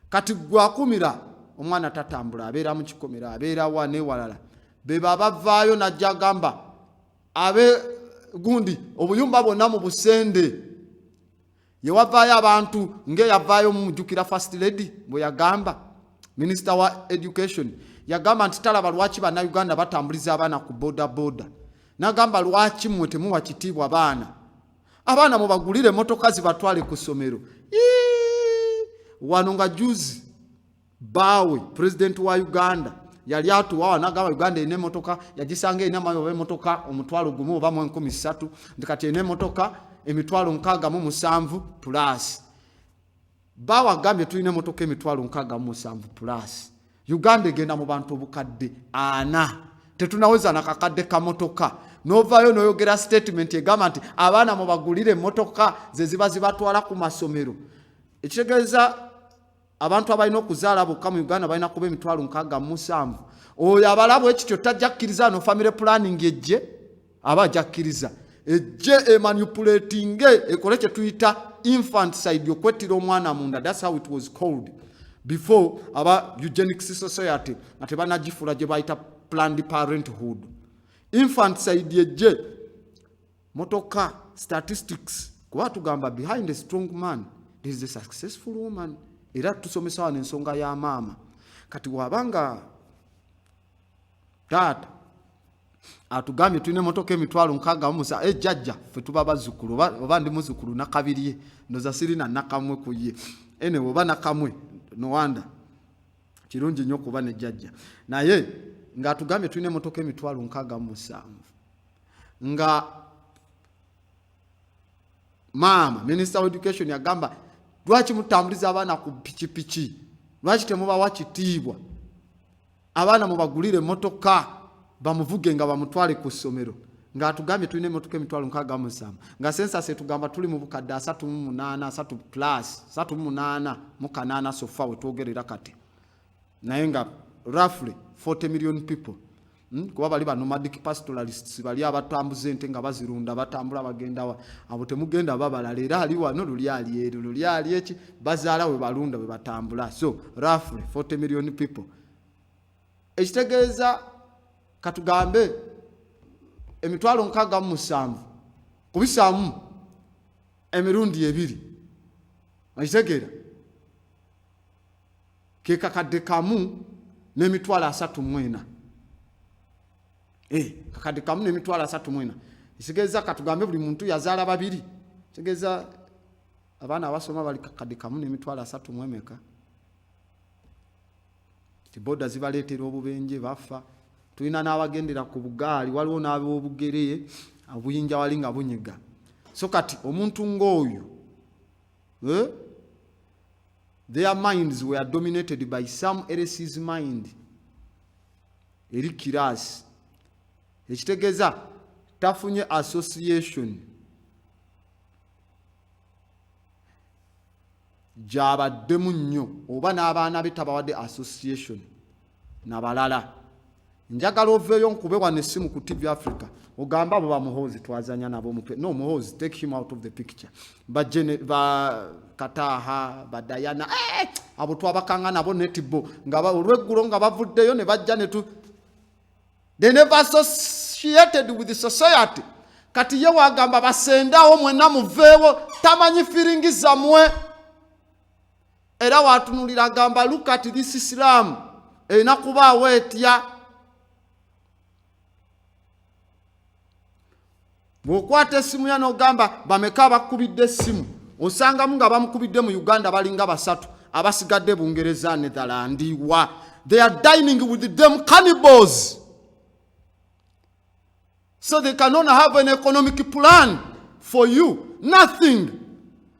Kati gwakumira omwana tatambula, abeera mu kikomero, abeera wane walala. Be babavaayo najja agamba abe gundi obuyumba bwonna mu Busende. Yewavaayo abantu ng'eyavaayo mujjukira First Lady bwe yagamba, Minister wa Education yagamba nti talaba lwaki bannayuganda batambuliza abaana ku boda. Nagamba lwaki mmwe temuwa kitiibwa abaana mubagulire emmotoka zibatwale ku ssomero. Wano nga juzi Baawe president wa Uganda yali atuwa nagamba Uganda erina emmotoka, yagisanga erina amayo emmotoka omutwalo gumu oba mu 13 nti kati erina emmotoka emitwalo 67 plus. Baawe agambye tulina emmotoka emitwalo 67 plus. Uganda egenda mu bantu obukadde 4. Tetunaweza nakakadde kamotoka. Novaayo noyogera statement egamba nti abaana mubagulire emmotoka ze ziba zibatwala ku masomero. Ekitegeeza abantu abalina okuzaala bokka mu Uganda balina kuba emitwalo 67. Oyo abalabwa ekityo tajja kkiriza no family planning ejje aba jakkiriza. Ejje manipulating ekole kye tuyita infanticide, okwettira omwana munda. That's how it was called before aba eugenics society ate banagifula gye bayita planned parenthood. Infanticide ejje motoka statistics kuba tugamba behind a strong man there is a successful woman. Era tusomesa wano ensonga ya maama. Kati wabanga tata atugambye tulina emmotoka emitwalo 69 ejjajja ffe tuba bazzukulu oba ndi muzzukulu nakabiri ndoza sirina nakamwe ku ye. Oba nakamwe no wanda kirungi nnyo kuba ne jjajja. Naye ng'atugambye tulina emmotoka emitwalo 67 nga maama Minister of Education yagamba lwaki mutambuliza abaana ku pikipiki, lwaki temubawa kitiibwa, abaana mubagulire emmotoka bamuvuge nga bamutwale ku ssomero. nga atugambye tulina emmotoka emitwalo 67 nga census etugamba tuli mu bukadde 38 plus 38 mu kanaana sofa we twogerera kati naye nga roughly 40 million people kuba bali ba nomadic pastoralists bali abatambuza ente nga bazirunda batambula bagenda abo temugenda babala leera ali wano luli ali eki bazaala we balunda we batambula so roughly 40 million people ekitegeeza katugambe emitwalo 67 kubisaamu emirundi ebiri ekitegeera ke kakadde kamu n'emitwalo 34 kakadde kamu n'emitwalo 34 ekitegeeza katugambe buli muntu yazaala babiri ekitegeeza abaana abasoma bali kakadde kamu n'emitwalo 34 tiboda zibaleetera obubenje bafa tulina n'abagendera ku bugaali waliwo n'ab'obugere obuyinja wali nga bunyiga so kati omuntu ng'oyo their minds were dominated by some else's mind eri kirasi ekitegeeza tafunye association jabaddemu nnyo oba n'abaana be tabawadde association n'abalala njagala oveeyo nkube wano essimu ku TV Africa ogamba abo bamuhoozi twazanya nabo no muhoozi take him out of the picture ba Kataha ba Diana abo twabakanga nabo netibo nga olweggulo nga bavuddeyo ne bajja netu they never associated with the society kati ye wagamba basendawo mwena muveewo tamanyi feeling zamwe era watunulira gamba look at this Islam erina kubaawo etya bw'okwata essimu ya n'ogamba bameka bakubidde essimu osangamu nga bamukubidde mu Uganda balinga basatu abasigadde Bungereza Netherlands wa they are dining with them cannibals so they cannot have an economic plan for you nothing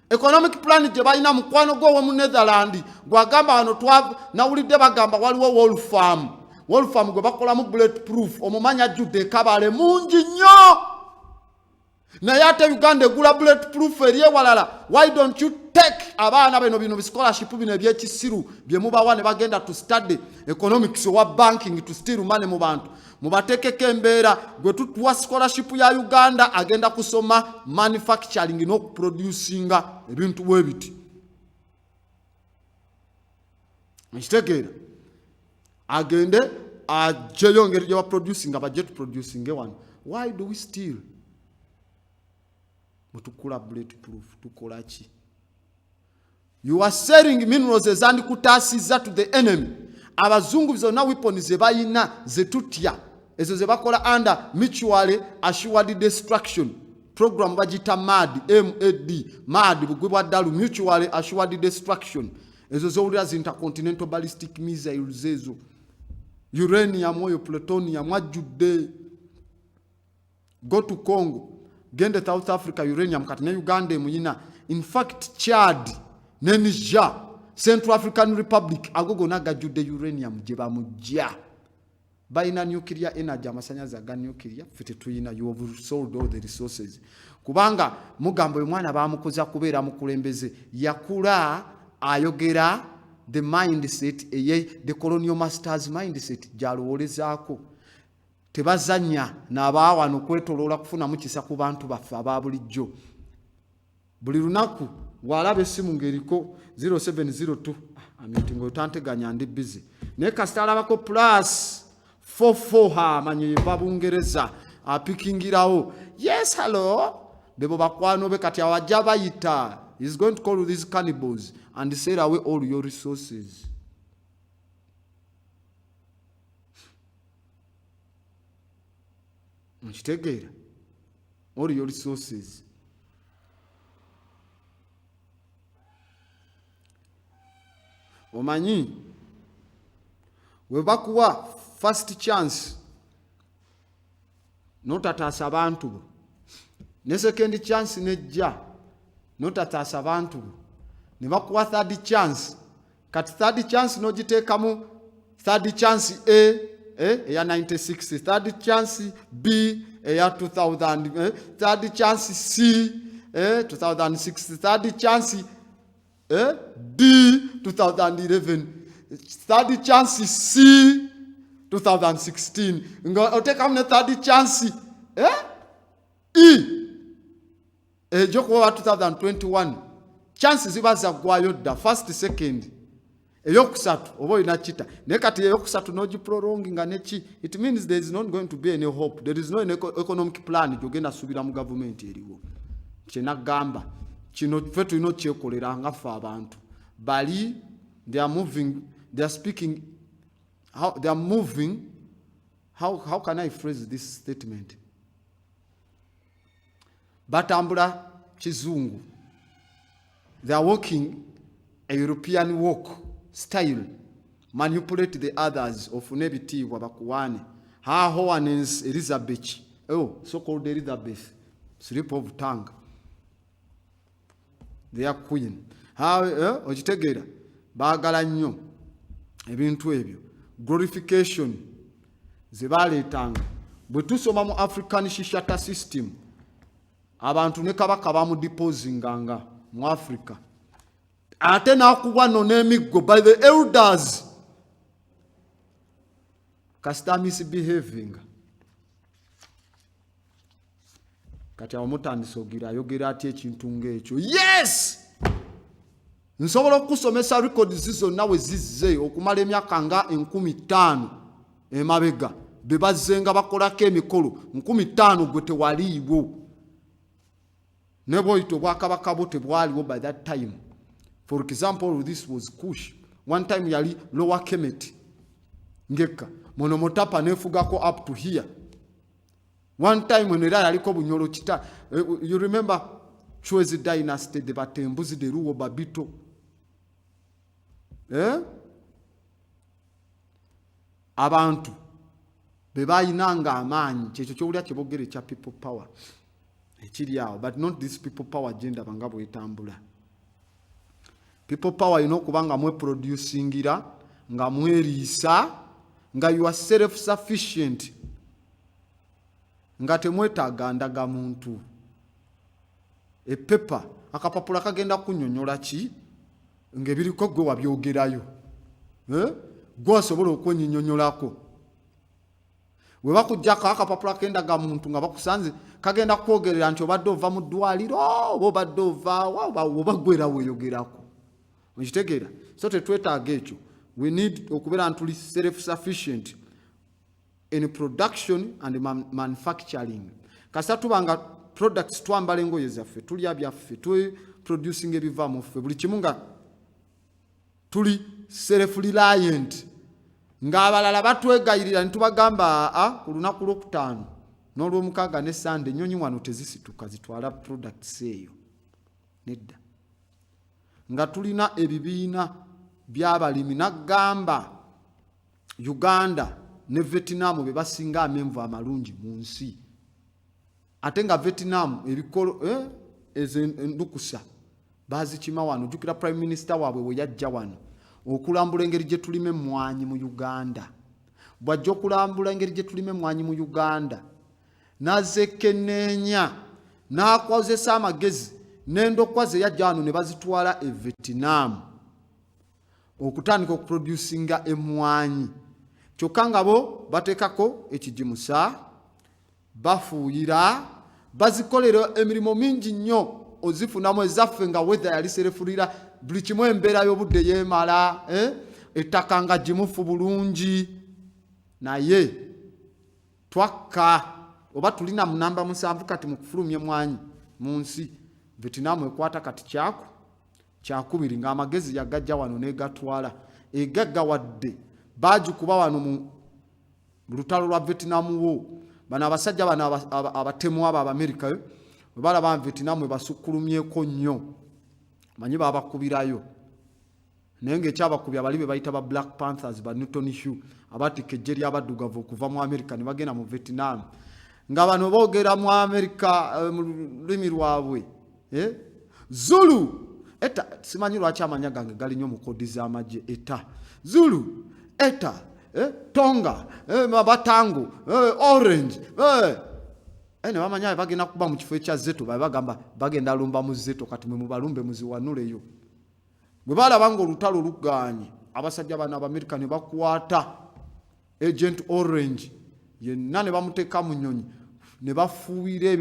economic plan gye balina mukwano gwo mu Netherlands gwagamba wano nawulidde bagamba waliwo Wolf Farm gwe bakolamu bulletproof omumanya judde kabale mungi nnyo naye ate Uganda egula bulletproof eri ewalala why don't you take abaana bino scholarship bino ebyekisiru bye mubawa ne bagenda to study economics owa banking to steal money mu bantu mubatekeko embeera gwe tutuwa scholarship ya Uganda agenda kusoma manufacturing n'okuproducinga ebintu bwe biti ekitegeera agende ajeyo ngeri gye baproducinga bajet producing wano why do we steal mutukula bulletproof tukola ki you are selling minerals ezandi kutasiza to the enemy abazungu zonna weapons ze bayina zetutya ezo ze bakola under mutually assured destruction program bagita MAD bugwe bwa dalu mutually assured destruction ezo zowulira intercontinental ballistic missiles ezo uranium oyo plutonium ajudde go to Congo gende South Africa uranium kati ne Uganda muyina in fact Chad ne Niger Central African Republic agogo nagajudde uranium gye bamujja bayina nuclear energy amasanyaza ga nuclear fete tuyina you have sold all the resources kubanga mugambo omwana bamukoza kubeera mukulembeze yakula ayogera the mindset the colonial masters mindset jalowolezako tebazanya n'abaawano kwetoloola kufuna mukisa ku bantu baffe ababulijjo buli lunaku walaba essimu ng'eriko 0702 amitingo otanteganya ndi busy naye kasita alabako plus 44 amanyi yeva Bungereza apikingirawo yes hello bebo bakwano be kati awajja bayita is going to call these cannibals and sell away all your resources mkitegeera all your resources omanyi webakuwa first chance notataasa abantu ne second chance nejja notataasa abantu ne bakuwa third chance kati third chance nogiteekamu third chance A ya 96 third chance B eya 2000, third chance C, 2006, third chance D, 2011, third chance C, 2016. Oteka mne third chance E, jokuwa 2021. Chances ziba za gwayo da first second. Eyokusatu obo inachita. Nekati eyokusatu noji prolonging nechi. It means there is not going to be any hope. There is no economic plan jogenda subira mu government eriwo. Chena gamba. Chino fetu ino chekolera ngafa abantu. Bali they are moving, they are speaking how they are moving. How can I phrase this statement? Batambula kizungu. They are walking a European walk style, manipulate the others of nebiti wabakuwane. Ha Hoanens Elizabeth, so-called Elizabeth, slip of tongue. They are queen. Ha ojitegera bagala nnyo ebintu ebyo. Glorification zebaleetanga. Bwe tusoma mu African Shishata system, abantu ne kabaka bamudipozinganga mu Africa. Ate nakuwa n'emiggo by the elders. Kasita misbehaving. Kati omutandise ogira ayogera ati ekintu ng'ekyo. Yes! Nsobola okusomesa records zonna we zizze okumala emyaka nga 15 emabega. Bebazzenga bakolako emikolo 15 gwe tewaliiwo. Neboyito bwakabaka bo tebwaliwo by that time. For example, this was Kush. One time yali Lower Kemet. Ngeka. Monomotapa nefugako up to here. One time when era yaliko bunyolo chita. You remember Chwezi dynasty, the Batembuzi, the Ruwo Babito. Abantu. Bebayinanga amanyi. Checho chowulya chibogere cha people power. But not this people power agenda bangabo etambula. People power kubanga mwe producing ira, nga mwe risa, nga you are self-sufficient. Nga temwetaaga ndaga muntu. Pepa, akapapula kagenda kunyonyola ki, ngebiriko gwe wabyogerayo. Gwe asobola okwennyonnyolako. We bakujjako akapapula kendaga muntu nga bakusanze kagenda kwogerera nti obadde ova mu ddwaliro obadde ova oba gwera weeyogerako. Okitegeera? So tetwetaaga ekyo. We need okubeera ntuli self-sufficient in production and manufacturing. Kasita tubanga products twambala engoye zaffe, tulya byaffe, producing ebiva mu ffe, buli kimu nga tuli self-reliant. Nga abalala batwegayirira ntubagamba ku lunaku lw'okutaano n'olw'omukaaga ne Sunday nnyonyi wano tezisituka zitwala products eyo. Nedda. Nga tulina ebibiina by'abalimi nagamba Uganda ne Vietnam be basinga amenvu amalungi mu nsi. Ate nga Vietnam ebikolo endukusa bazikima wano. Jukira Prime Minister waabwe we yajja wano okulambula engeri gye tulime emmwanyi mu Uganda. Bw'ajja okulambula engeri gye tulime emmwanyi mu Uganda n'azekenneenya n'akozesa amagezi n'endokwa ze yajja wano ne bazitwala e Vietnam okutandika okuproducinga emmwanyi. Kyokka nga bo bateekako ekijimusa, bafuuyira, bazikolera emirimu mingi nnyo ozifunamu ezaffe nga weather yali serefulira buli kimu embeera y'obudde yeemala, ettaka nga gimufu bulungi. Naye twakka oba tulina mu namba 7 kati mu kufulumya emmwanyi mu nsi. Vietnam ekwata kati kyakubiri ng'amagezi yagajja wano n'egatwala. Egaggawadde baagikuba wano mu lutalo lwa Vietnam wo. Bano abasajja bano abatemu abo Abamerika bwe balaba Vietnam ebasukkulumyeko nnyo manyi babakubirayo. Naye ng'ekyabakubya abali be bayita ba Black Panthers ba Newton Hugh abatika ejje ly'abaddugavu okuva mu Amerika ne bagenda mu Vietnam. Nga bano boogera mu Amerika mu lulimi lwabwe. Zulu eta simanyi lwaki amanya gange gali nnyo mu kodi z'amagye. Eta Zulu eta Tonga Mabatango Orange ene bamanya bagenda kuba mu kifo ekya Zeto bagamba bagenda lumba mu Zeto kati mwe mubalumbe muziwanuleyo bwe balabanga olutalo luganye abasajja bana America ne bakwata Agent Orange yenna ne bamuteeka mu nnyonyi ne bafuuyira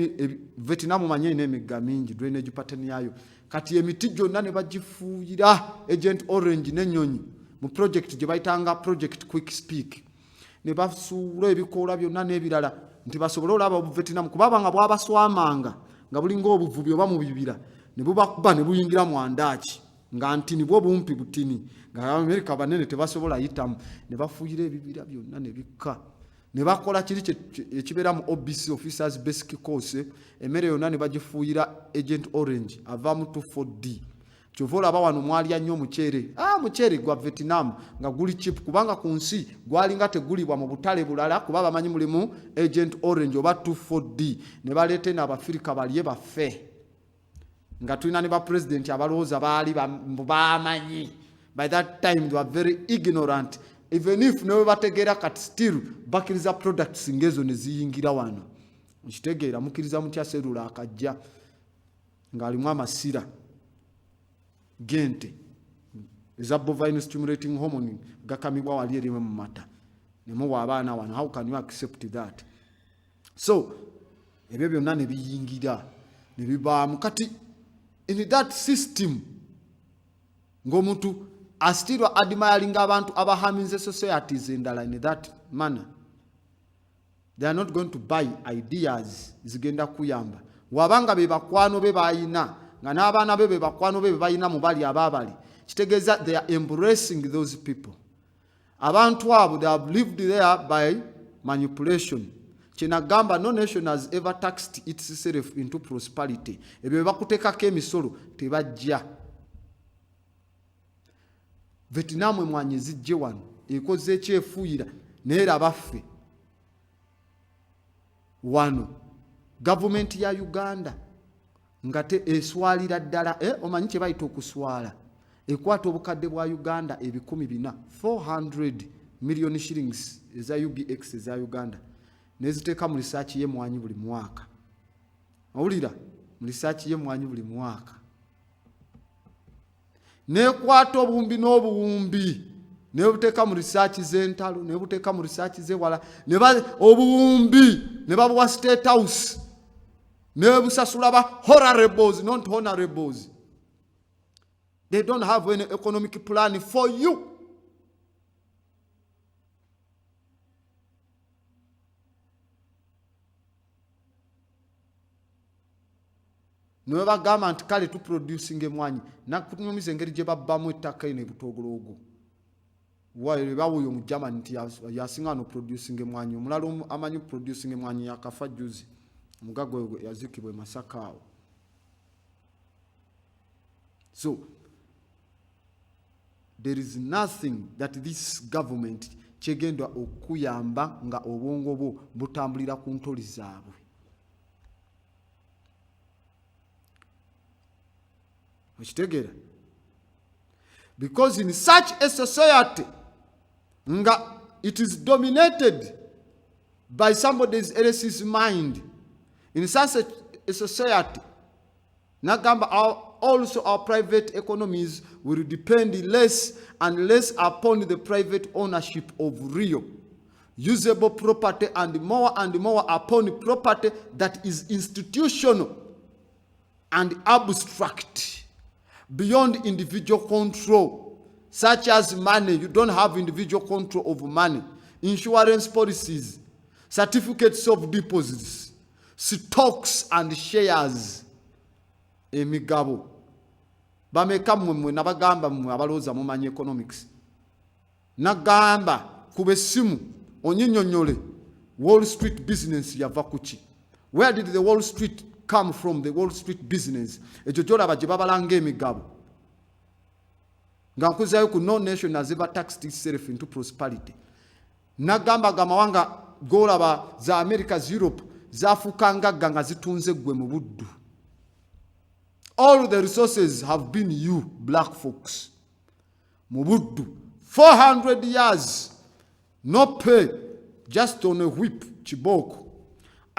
Vietnam manye n'emigga mingi drainage pattern yayo kati emiti gyonna ne bagifuuyira Agent Orange n'ennyonyi mu project gye bayitanga Project Quick Speak ne basuula ebikoola byonna n'ebirala nti basobole olaba Vietnam kubanga bwabaswamanga nga bulinga obuvubi oba mu bibira ne bubakuba ne buyingira mu andaki nga ntini bwo bumpi butini nga America banene tebasobola yitamu ne bafuuyira ebibira byonna ne bikka ne bakola kiri ekibera mu OBC Officers Basic Course emmere yonna ne bagifuuyira Agent Orange ava mu 24D kyovola abawano mwali nnyo muchere muchere gwa Vietnam nga guli cheap kubanga ku nsi gwali nga tegulibwa mu butale bulala kuba bamanyi mulimu Agent Orange oba 24D ne balete na Abafrika baliye bafe nga tulina ne ba president abalooza baali bamanyi by that time they were very ignorant even if no bategeera kati still bakiriza products ngezo ne ziyingira wano nkitegeera mukiriza mutya selula akajja nga alimu amasira gente eza bovine stimulating hormone gakamibwa wali eriwe mu mata nemuwa abaana wano how can you accept that so ebyo byonna ne biyingira ne bibaamu kati in that system ng'omuntu astirwa admiring abantu abahaminze societies endala in that manner they are not going to buy ideas zigenda kuyamba wabanga be bakwano be bayina nga n'abaana be bakwano be bayina mu bali ababali kitegeeza they are embracing those people abantu abo they have lived there by manipulation kinagamba no nation has ever taxed itself into prosperity ebyo bakuteekako emisolo tebajja Vietnam emwanyi zijje wano ekoze ekyefuuyira neera baffe wano government ya Uganda ngate eswalira ddala omanyi kye bayita okuswala ekwata obukadde bwa Uganda ebikumi 400 million shillings eza UBX eza Uganda neziteeka mu research y'emwanyi buli mwaka awulira mu research y'emwanyi buli mwaka nekwata obuwumbi n'obuwumbi nebuteeka mu research z'entalo nebuteeka mu research z'ewala obuwumbi ne babuwa State House nebusasula ba honorables not honorables they don't have any economic plan for you no bagamba nti kale tu producing emwanyi nakutumiza engeri gye babbamu ettaka ine butogologo wayo bawuyo mu Germany nti yasinga no producing emwanyi omulalo amanyi producing emwanyi yakafa juzi mugago yazikibwe Masaka awo so there is nothing that this government kyegenda okuyamba nga obwongo bwo butambulira ku ntoli zaabwe okitegera because in such a society nga it is dominated by somebody else's mind in such a society nagamba also our private economies will depend less and less upon the private ownership of real usable property and more upon property that is institutional and abstract beyond individual control, such as money. You don't have individual control over money, insurance policies, certificates of deposits, stocks and shares. Emigabo bameka mmwe nabagamba mmwe abalooza mumanyi economics nagamba kube simu onyinyonyole Wall Street business yava kuki. Where did the Wall Street come from? The Wall Street business ekyo kyolaba gye babalanga emigabo nga nkuzayo ku no nation has ever taxed itself into prosperity. Nagamba gamawanga golaba za America's Europe zafuuka ngagga nga zitunze gwe mu buddu. All the resources have been you, black folks. Mubuddu. 400 years. No pay. Just on a whip. Chiboko.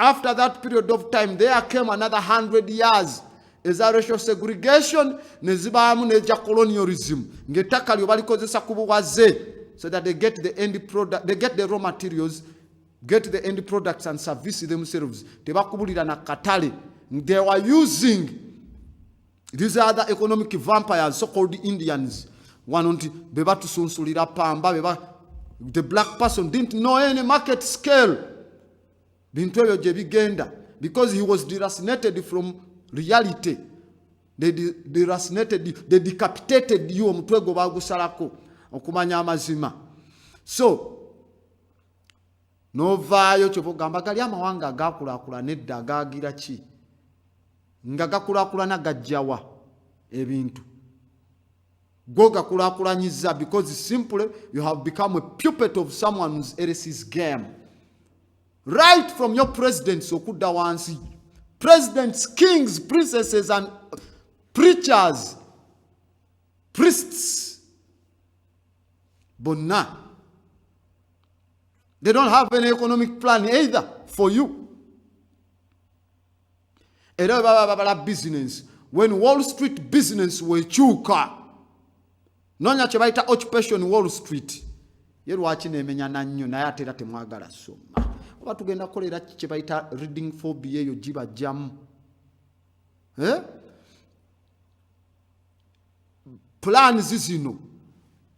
After that period of time, there came another 100 years. Eza racial segregation, nezibamu neja colonialism. Ngetaka lyo balikozesa kubuwaze, so that they get the end product, they get the raw materials, get the end products and service themselves. Tebakubulira na katale. They were using these other economic vampires, so-called Indians. Beba tusunsulira pamba, beba. The black person didn't know any market scale. Bintu ebyo gye bigenda, because he was deracinated from reality. They deracinated, they decapitated you omutwe gwo bagusalako okumanya amazima. So novaayo kyobugamba gali amawanga agakulakula nedda agagira ki nga gakulakulana gajjawa ebintu go gakulakulanyiza, because simply you have become a puppet of someone else's game. Right from your presidents okudda wansi, presidents, kings, princesses and preachers, priests, bonna they don't have any economic plan either for you. Era baba business, when Wall Street business were chuka nonya kyebayita occupation Wall Street ye lwaki nemenyana nnyo naye ate era temwagala soma oba tugenda kukolera kyebayita reading phobia eyo gibajjamu plans zino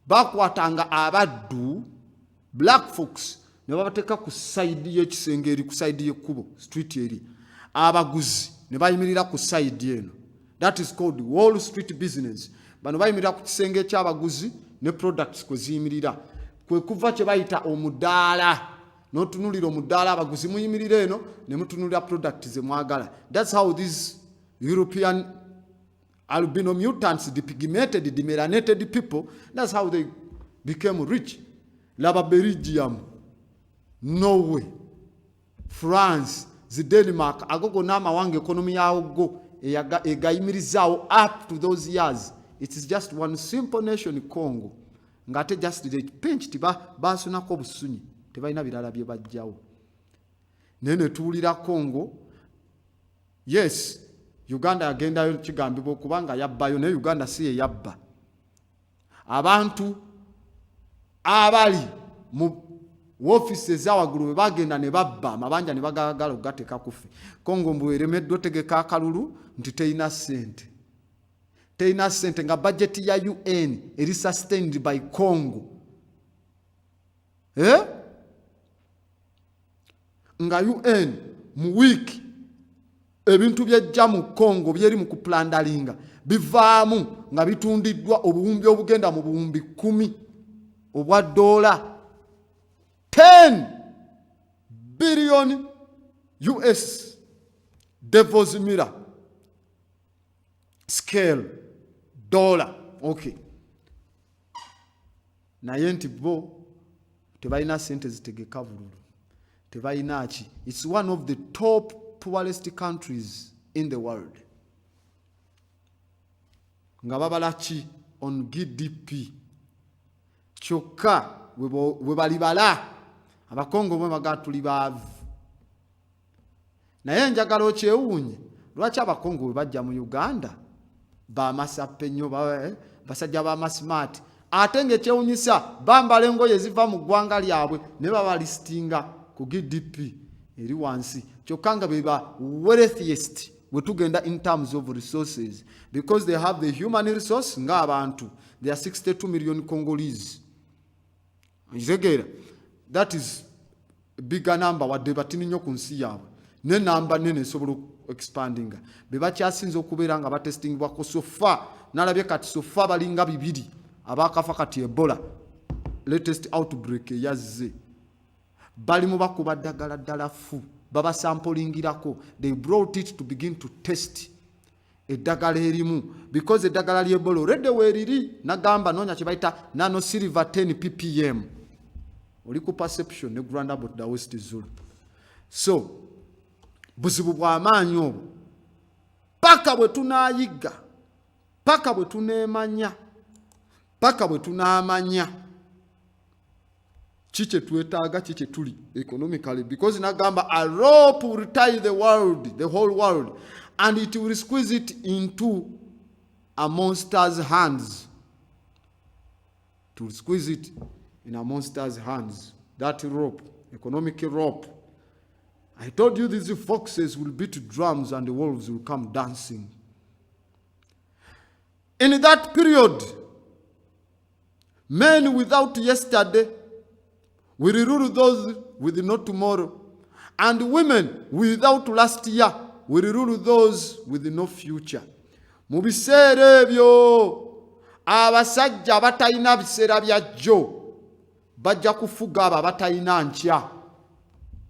bakwatanga abaddu black folks ne babateka ku side y'ekisenge eri ku side y'ekkubo street eri, abaguzi ne bayimirira ku side eno. That is called Wall Street business. Bano bayimirira ku kisenge ky'abaguzi ne products kwe ziyimirira, kwe kuva kye bayita omudaala, n'otunulira omudaala abaguzi muyimirira eno ne mutunulira products ze mwagala. That's how these European albino mutants, depigmented, demelanated people, that's how they became rich. Laba Belgium, Norway, France, Denmark, agogo n'amawanga economy yawo go egayimirizawo up to those years. It is just one simple nation, Congo. Ngate just the pinch tiba basunako busunyi tebalina birala bye bajjawo. Nene tuulira Congo, yes, Uganda agendayo kigambibwa kubanga yabbayo, ne Uganda si ye yabba. Abantu abali mu offices zawagulu bagenda ne babba amabanja ne bagagala okugateka kufe. Congo mbuweremeddwa tegeka akalulu nti teina sente. Teina sente nga budget ya UN eri sustained by Congo. Nga UN mu week ebintu byejja mu Congo byeri mu kuplandalinga bivaamu nga bitundiddwa obuwumbi obugenda mu buwumbi 10 obwa dola 10 billion US devil's mirror scale dollar. Okay, naye nti bo tebalina sente zitegeka bululu, tebalina ki. It's one of the top poorest countries in the world. Nga babala ki on GDP kyokka we balibala abakongo bwe bagatuli baavu. Naye njagala okyewuunye lwaki abakongo bwe bajja mu Uganda bamasappe nnyo basajja b'amasmart, ate ng'ekyewuunyisa bambala engoye ziva mu ggwanga lyabwe ne babalistinga ku GDP eri wansi, kyokka nga be ba wealthiest we tugenda in terms of resources, because they have the human resource ng'abantu. They are 62 million Congolese. That is a bigger number wadde batini nnyo ku nsi yaabwe, ne namba nene esobola expanding. Be bakyasinza okubeera nga batestingibwako sofa, nalabye kati sofa balinga 2 abakafa kati Ebola latest outbreak eyazze bali mu bakuba ddagala ddala fu babasampolingirako. They brought it to begin to test eddagala erimu, because eddagala ly'Ebola already weeriri nagamba noonya kye bayita nano silver 10 ppm oli ku perception ne Granda Botda West Zulu. So buzibu bw'amaanyi obwo paka bwe tunaayiga, paka bwe tuneemanya, paka bwe tunaamanya chiche twetaaga chiche tuli economically, because nagamba a rope will tie the world, the whole world, and it will squeeze it into a monster's hands. To squeeze it in a monster's hands. That rope, economic rope. I told you these foxes will beat drums and the wolves will come dancing. In that period, men without yesterday will rule those with no tomorrow, and women without last year will rule those with no future. Mu biseera ebyo abasajja abatalina biseera byajjo bajja kufuga abo abatalina nkya.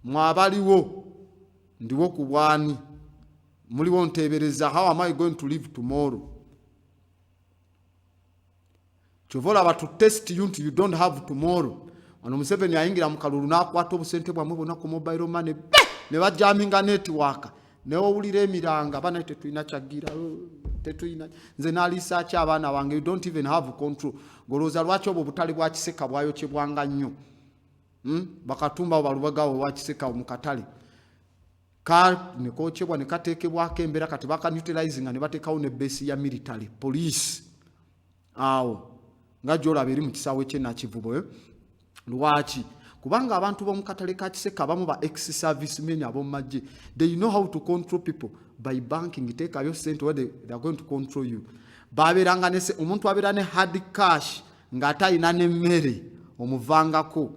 Mwabaliwo ndiwo ku bwani, muliwo nteebereza. How am I going to live tomorrow? Chovola to test you until you don't have tomorrow. Wano Museveni ayingira mu kalulu n'akwata obusente bwamwe bonna ku mobile money ne bajaminga network ne wawulira emiranga bana tetulina kyagira tetulina nze n'aliisa ki abaana bange. You don't even have control. Golooza lwaki obwo butali bwa kiseka bwayokyebwanga nnyo. Bakatumba balubagawo wa kiseka mu katale ka ne kokyebwa ne kateekebwako embeera kati bakanutilizing ne bateekawo ne base ya military police awo nga gyolaba eri mu kisaawe kye Nakivubo. Lwaki? Kubanga abantu b'omu katale ka kiseka abamu ba ex-servicemen ab'omu magye, they know how to control people by banking. Teekayo sente where they are going to control you. Babeeranga ne omuntu abeera ne hard cash ng'atayina n'emmere omuvangako.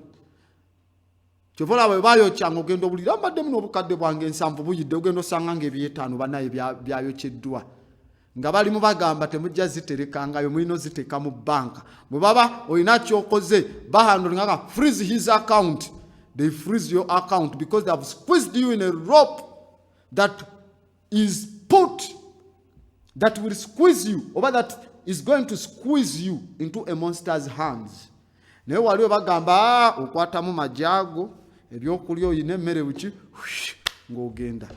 Kyovola bwe bayokyanga ogenda obulira ambaddemu n'obukadde bwange ensanvu buyidde ogenda osanga ng'ebyetaano banaye byayokyeddwa. Nga balimu bagamba temujja ziterekangayo mulina ziteeka mu banka. Bwe baba olina kyokoze bahandolinga freeze his account. They freeze your account because they have squeezed you in a rope that is put, that will squeeze you, or that is going to squeeze you into a monster's hands. Naye waliwo bagamba okwatamu majago ebyokulya oyina emmere buki ng'ogenda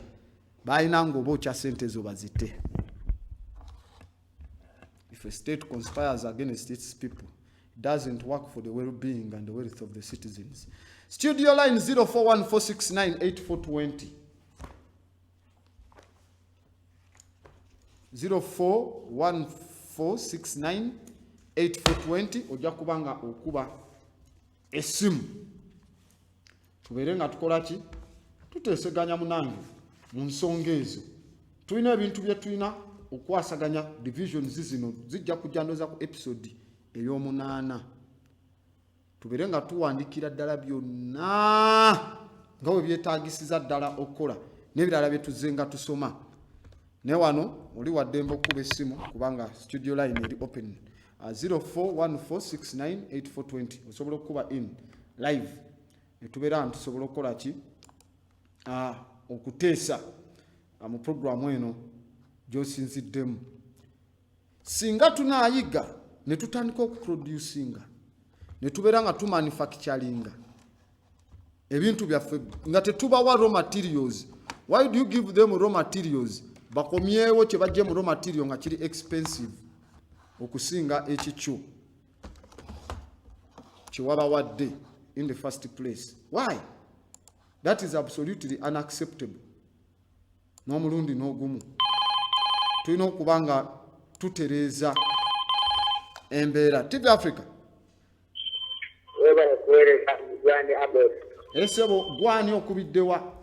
balina ng'obookya sente zo bazite. If a state conspires against its people, it doesn't work for the well-being and the wealth of the citizens. Studio line 0414698420. 0414698420. Ojja kubanga okuba esimu. Tubeere nga tukola ki? Tuteeseganya munange mu nsonga ezo. Tulina ebintu bye tulina okwasaganya divisions zino zijja kujandoza ku episode ey'omunaana. Tubeere nga tuwandikira ddala byonna nga bwe byetaagisiza ddala okukola n'ebirala bye tuzzenga tusoma. Ne wano oli waddembe okuba essimu kubanga studio line eri open 0414698420. Osobola okuba in live netubeera ntusobola okukola ki okuteesa mu programu eno gy'osinziddemu. Singa tunaayiga ne tutandika okuproducinga ne tubeera nga tumanufacturinga ebintu byaffe nga tetubawa raw materials. Why do you give them raw materials? Bakomyewo kye bajje mu raw material nga kiri expensive okusinga ekikyo kye wabawadde in the first place. Why? That is absolutely unacceptable. N'omulundi n'ogumu tulina okubanga tutereeza embeera. TV Africa. Esebo gwani okubiddewa?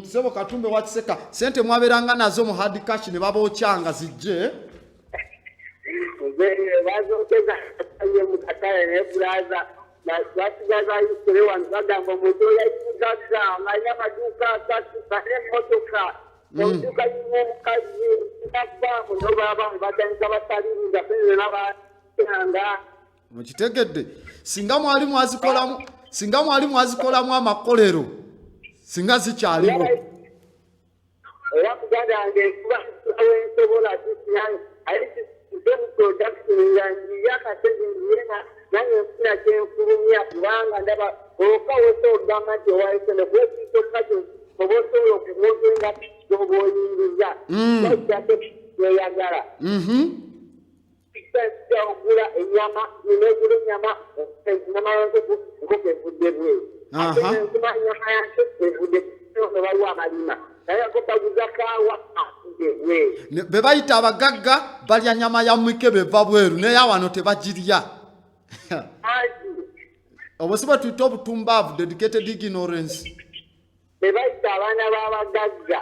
Sebo Katumbe wa Kiseka. Sente mwaberanga nazo mu hard cash ne babookyanga zijje. Bazokeza mu katale ne plaza. Basigaza yukulewa ngagamba moto ya kigaza nganya maduka kati kale motoka. Motoka y'omukazi nakbamu no baba batandika basalinga pene n'abatanga. Mukitegedde singa mwalimu azikolamu amakolero singa zikyaliwo. Era kuganda ngekuba awensobola tusiyange alisi dem production yangi yakatezinga nange sina kyenfulumya kubanga ndaba okawoso ogamba nti owaisene kwekitokato obosobola okuwogenga oboyingiza oyagala sasa ogula enyama nimegula enyama nkoko evudde bwe ate nkuma enyama yake evudde no baliwo abalima naye ko baguza kaawa bwe be bayita abagagga balya nyama ya mwikebe eva bweru naye wano tebagirya obusiba tuyita obutumbavu dedicated ignorance bebayita abaana b'abagagga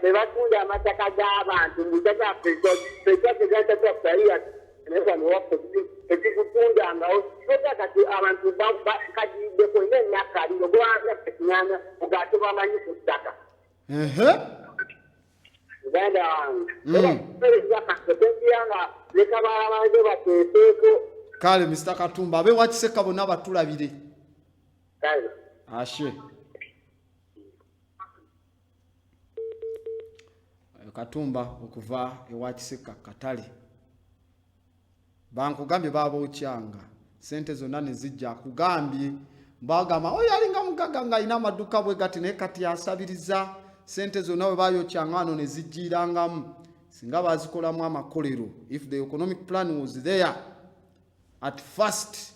bebatunda amataka g'abantu mutaka pezatatakusaliya nesani waffe tekikutundangao soka kati abantu bakadiddeko ina emyaka abiri ogwanga tekinyanya ogate bamanyi ku ttaka uganda wange ekyenjiyanga leka balabanze bateeseeko kale Mr. Katumba abe wakiseka bonna batulabire kale ashe Katumba okuva ewakiseka katale bankugambye baba okyanga sente zonna ne zijja kugambye bagamba oyo alinga mugaga nga ina amaduka bwe gati naye kati asabiriza sente zonna bwe bayokyanga ano ne zijjirangamu singa bazikolamu amakolero if the economic plan was there at first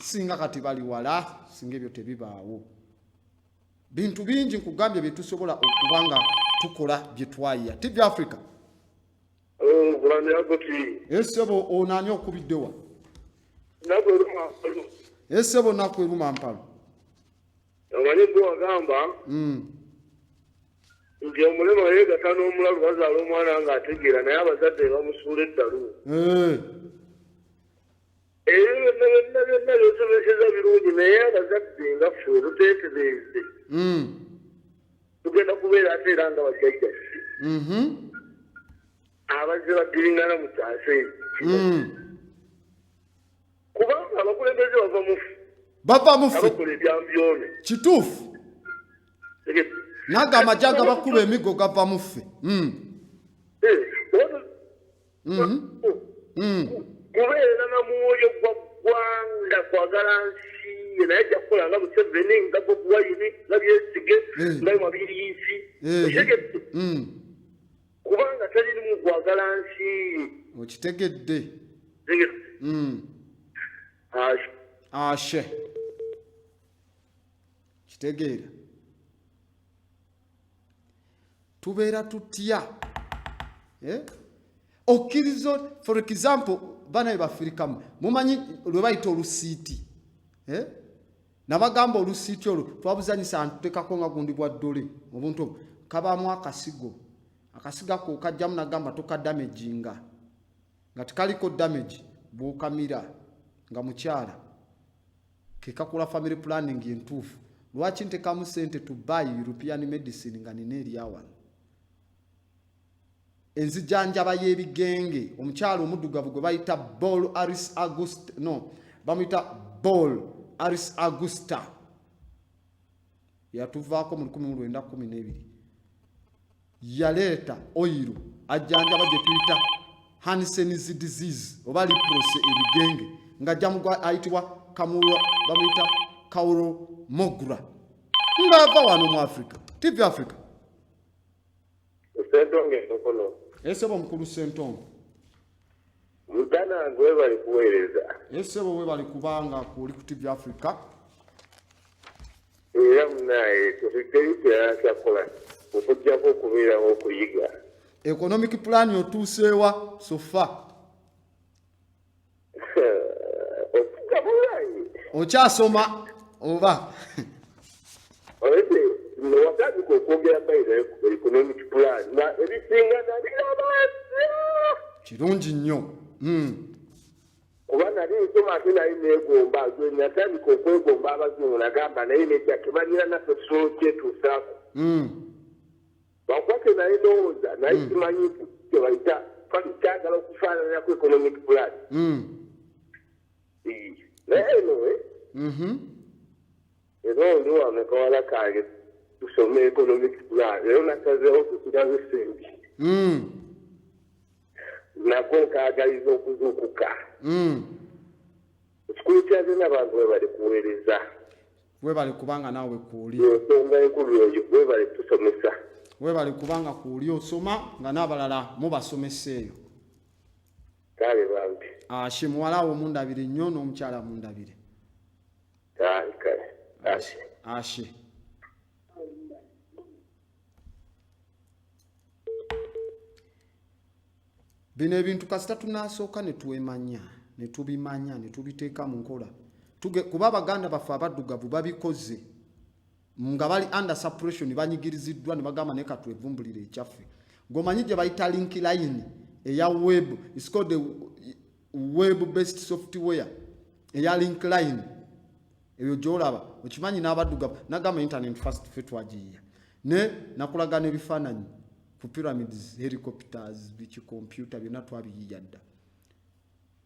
singa kati bali wala singa ebyo tebibaawo bintu bingi nkugambye bye tusobola okubanga tukola bye twaya TV Africa Bulani agoti esebo onani okubiddewa nagweruma esebo nakweruma mpalo amanyi gwe agamba nti omulema yeegata n'omulalu bazaala omwana nga ategeera naye abazadde bamusuula eddalu eyo byonna byosobeseza birungi naye abazadde nga ffe obuteetereeze tugenda kubeera ate era nga bajjajjaffe abazze baddiringana mu kyasa eki kubanga abakulembeze bava mufe abakola ebyambyone kituufu naga amajaga bakuba emigo gava mufe kubeera na mwoyo gwa ggwanga kwagala nsi ye naye ajja kukola nga Museveni nga Bobi Wine nga Besigye nga Mabiriisi okitegedde kubanga talirimu kwagala nsi okitegedde ashe kitegeera tubeera tutya okkirizo for example bana bafirikamu mumanyi lwe bayita olusiiti nabagamba olusiiti olwo twabuzanyisa ntutekako nga gundi bwa ddole obuntu kabamu akasigo ko kajjamu nagamba tokadamaginga nga tekaliko damage bw'okamira nga mukyala kekakula family planning entuufu lwaki ntekamu sente to buy European medicine nga nina eryawan enzijanjaba y'ebigenge omukyala omuddugavu gwe bayita Bol Aris Augusta bamuyita Bol Aris Augusta yatuvaako mu 1912 yaleeta oiro ajjanjaba gye tuyita Hansen's disease oba leprosy ebigenge nga jamugwa ayitibwa Kamuro bamuyita Kauro Mogra ngava wano mu Africa TV Africa Sentonge okono esebo mukulu Sentongo mugana ngwe bali kuweereza esebo we bali kubanga kuli ku TV Africa era munaye tuteekera kyakola okujjako okubeera okuyiga economic plan yotuusewa sofa okyasoma oba olete wakati kwogera baira economic plan na ebisinga nabirabaza kirungi nnyo kuba nali nsoma ate naye neegomba gwe natandika okwegomba abazungu nagamba naye nekyakibalira naffe tusobola okyetuusaako wakwate naye ndowooza naye kimanyi kyebayita kyagala okufaanana ku economic plan naye eno ndi wano kawala kange tusome economic plan rero nasazeho tusigaze sente nako nkaagaliza okuzuukuka ekikulu kyaze n'abantu we bali kuweereza we bali kubanga naawe kuuli ensonga enkulu eyo we bali tusomesa we bali kubanga kuuli osoma nga n'abalala mubasomesa eyo kale bambi ashe muwala wo mundabire nnyo n'omukyala mundabire kale ashe bino ebintu kasita tunasooka ne tubimanya ne tubiteeka mu nkola kuba abaganda baffe abaddugavu babikoze nga bali under suppression banyigiriziddwa ne bagamba naye katwevumbulire ekyaffe ng'omanyi gye bayita link line eya web, it's called the web based software eya link line eyo gyolaba okimanyi n'abaddugavu nagamba internet first ffe twagiyiya ne nakulaga n'ebifaananyi ku pyramids helicopters biki computer byonna twabiyiya dda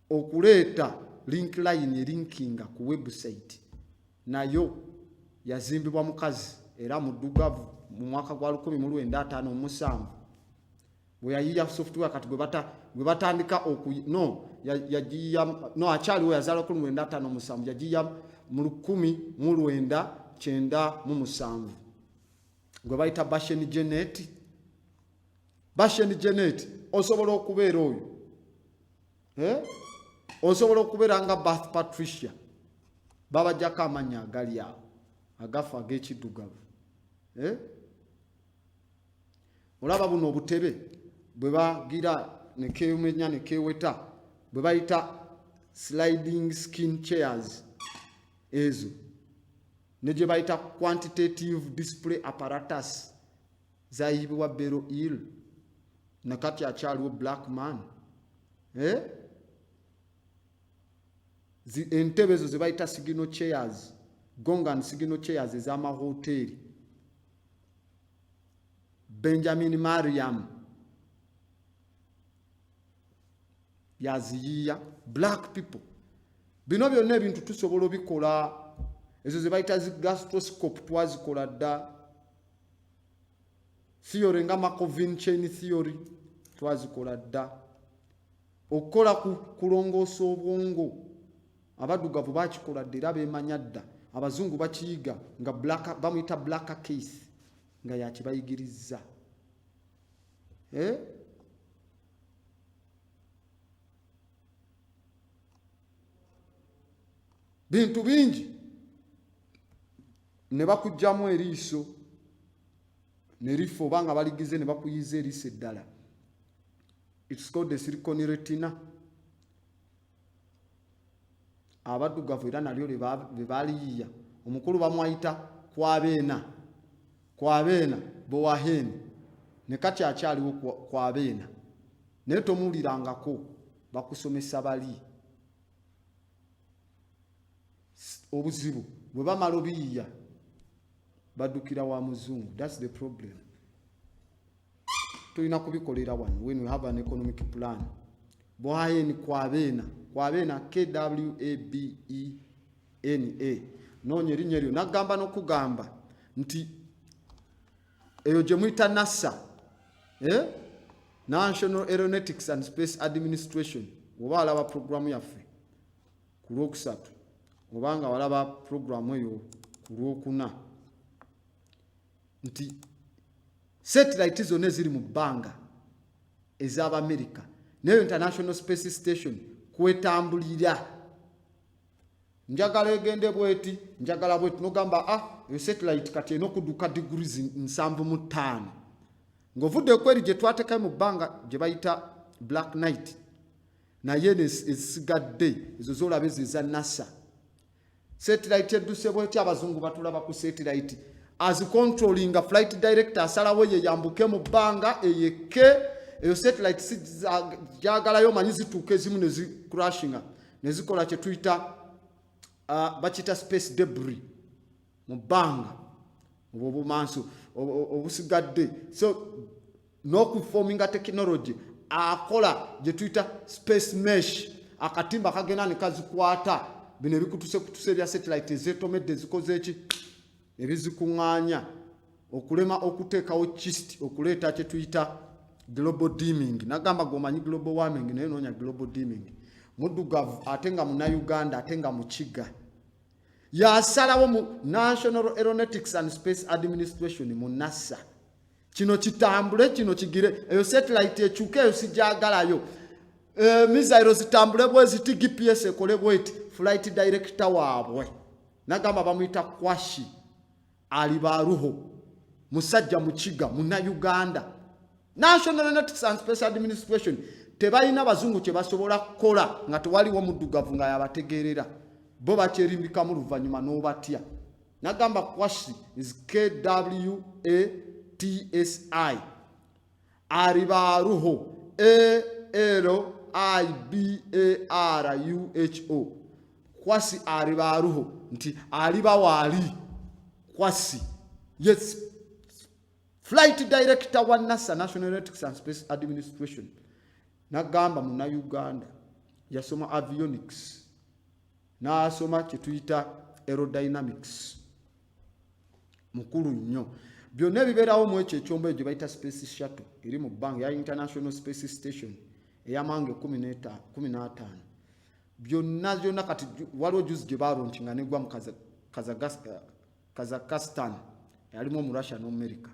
okuleeta link line elinkinga ku website nayo yazimbibwa mukazi era muddugavu mu mwaka gwa 1957 bwe yayiya software kati gwe batandika akyaliwo yazaala 1957 yagiya mu 1997 gwe bayita Bashen Janet osobola okubeera oyo osobola okubeera nga Bath Patricia babajjako amannya agali awo agafa ag'ekiddugavu olaba buno obutebe bwe bagira nekemenya nekeweta bwe bayita sliding skin chairs ezo ne gye bayita quantitative display apparatus zayibibwa Bero Hill nakati akyaliwo Black Man entebe ezo ze bayita signal chairs Gongan signal chairs ez'amahoteri Benjamin Mariam yaziyiya black people bino byonna ebintu tusobola obikola ezo ze bayita gastroscope twazikola dda theory nga Markovin chain theory twazikola dda okukola kulongoosa obwongo abaddugavu bakikola dda era beemanya dda abazungu bakiyiga nga bamuyita black case nga yakibayigirizza bintu bingi ne bakugjamu eriiso ne lifa oba nga baligize ne bakuyiza eriiso eddala. It's called the silicon retina. Abaddugavu era nalyo le baliyiya omukulu bamwayita kwabeena Bowaheni ne kati akyaliwo kwabeena naye tomuwulirangako bakusomesa bali obuzibu bwe bamala obiyiya baddukira wa muzungu. That's the problem. Tulina kubikolera wano when we have an economic plan. Bowaheni kwabeena KWABENA nonya erinnya eryo nagamba n'okugamba nti eyo gye muyita NASA National Aeronautics and Space Administration oba walaba programu yaffe ku Lwokusatu oba nga walaba programu eyo ku Lwokuna nti satellite zonna eziri mu bbanga ez'Amerika neyo International Space Station kwetambulira njagala egende bweti njagala bweti nogamba eyo satellite kati eno kuduka degrees 75 ng'ovudde kweri gye twateekayo mu bbanga gye bayita Black Knight naye ezisigadde ezo z'olaba ezo eza NASA. Satellite edduse bweti abazungu batulaba ku satellite as controlling flight director asalawo ye yambuke mu bbanga eyeke eyo satellite jagalayo manyi zituuka ezimu ne crashinga ne zikola kye tuyita bakita space debris mu bbanga obumanso obusigadde so n'okuforminga technology akola gye tuyita space mesh akatimba kagenda ne kazikwata bino ebikutuse ebya satellite ezeetomedde ezikoze eki ebizikuŋŋaanya okulema okuteekawo chist okuleeta kye tuyita global dimming. Nagamba gomanyi global warming naye noonya global dimming. Muddugavu ate nga Munnayuganda ate nga Mukiga yasalawo mu National Aeronautics and Space Administration mu NASA kino kitambule kino kigire eyo satellite ekyuka eyo sijagalayo missile zitambule bwezi GPS ekole bweti flight director waabwe nagamba bamuyita Kwashi ali baruho musajja mukiga muna Uganda National Genetics and Space Administration tebalina bazungu kye basobola kukola nga tewaliwo muddugavu nga yabategeerera bo bakyerimbika mu luvanyuma n'obatya nagamba Kwashi is KWATSI ali baruho ALIBARUHO Kwasi ali baruho nti ali bawali Kwasi yes flight director wa NASA National Genetics and Space Administration nagamba muna Uganda yasoma avionics nasoma kituyita aerodynamics mukulu nnyo byonna ebibeerawo mu ekyo ekyombo ekyo bayita space shuttle eri mu bbanga ya International Space Station eyamange 15 byonna kati waliwo juzi gye balonkinga negwa mu Kazakhstan yalimu mu Russia n'America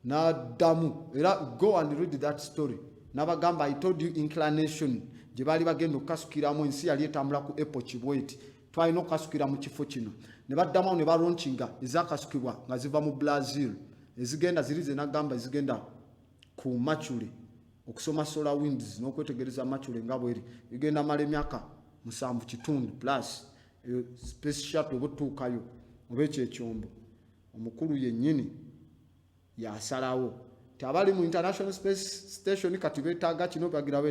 nadamu era go and read that story nabagamba I told you inclination gye bali bagenda okukasukiramu ensi yali etambula ku Apple kibweti twalina okukasukira mu kifo kino ne baddamu ne balonkinga ezakasukibwa nga ziva mu Brazil ezigenda zirize nagamba ezigenda ku Machule okusoma solar winds n'okwetegereza Machule nga bweri igenda mala emyaka 7 plus space shuttle obutuukayo obekyo ekyombo omukulu yennyini yasalawo tabali mu International Space Station kati betaaga kino bagirawo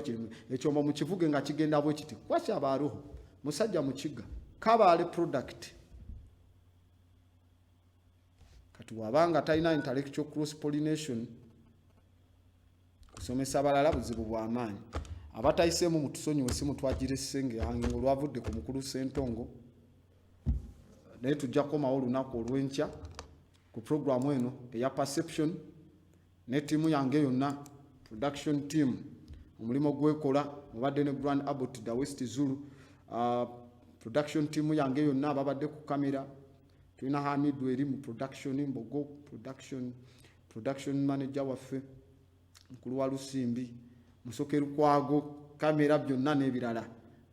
ekyombo mu kivuge nga kigenda bwe kiti kwakya baruho musajja mukiga kabale product kati wabanga talina intellectual cross pollination kusomesa balala buzibu bw'amaanyi abatayisemu mutusonyiwe simu twagire senge yange olwavudde ku mukulu Sentongo naye tujja komawo olunaku olw'enkya ku programu eno eya perception ne timu yange yonna production team omulimo gwekola mubadde ne Grand Abbott da West Zulu production team yange yonna ababadde ku kamera tulina Hamidu eri mu production Mbogo production manager waffe mukulu wa Lusimbi Musokeru kwago kamera byonna n'ebirala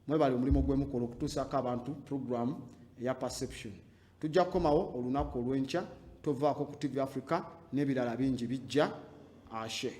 mwebale omulimo gwemukola okutuusako abantu program eya perception tujja kukomawo olunaku olw'enkya tovaako ku TV Africa n'ebirala bingi bijja ashe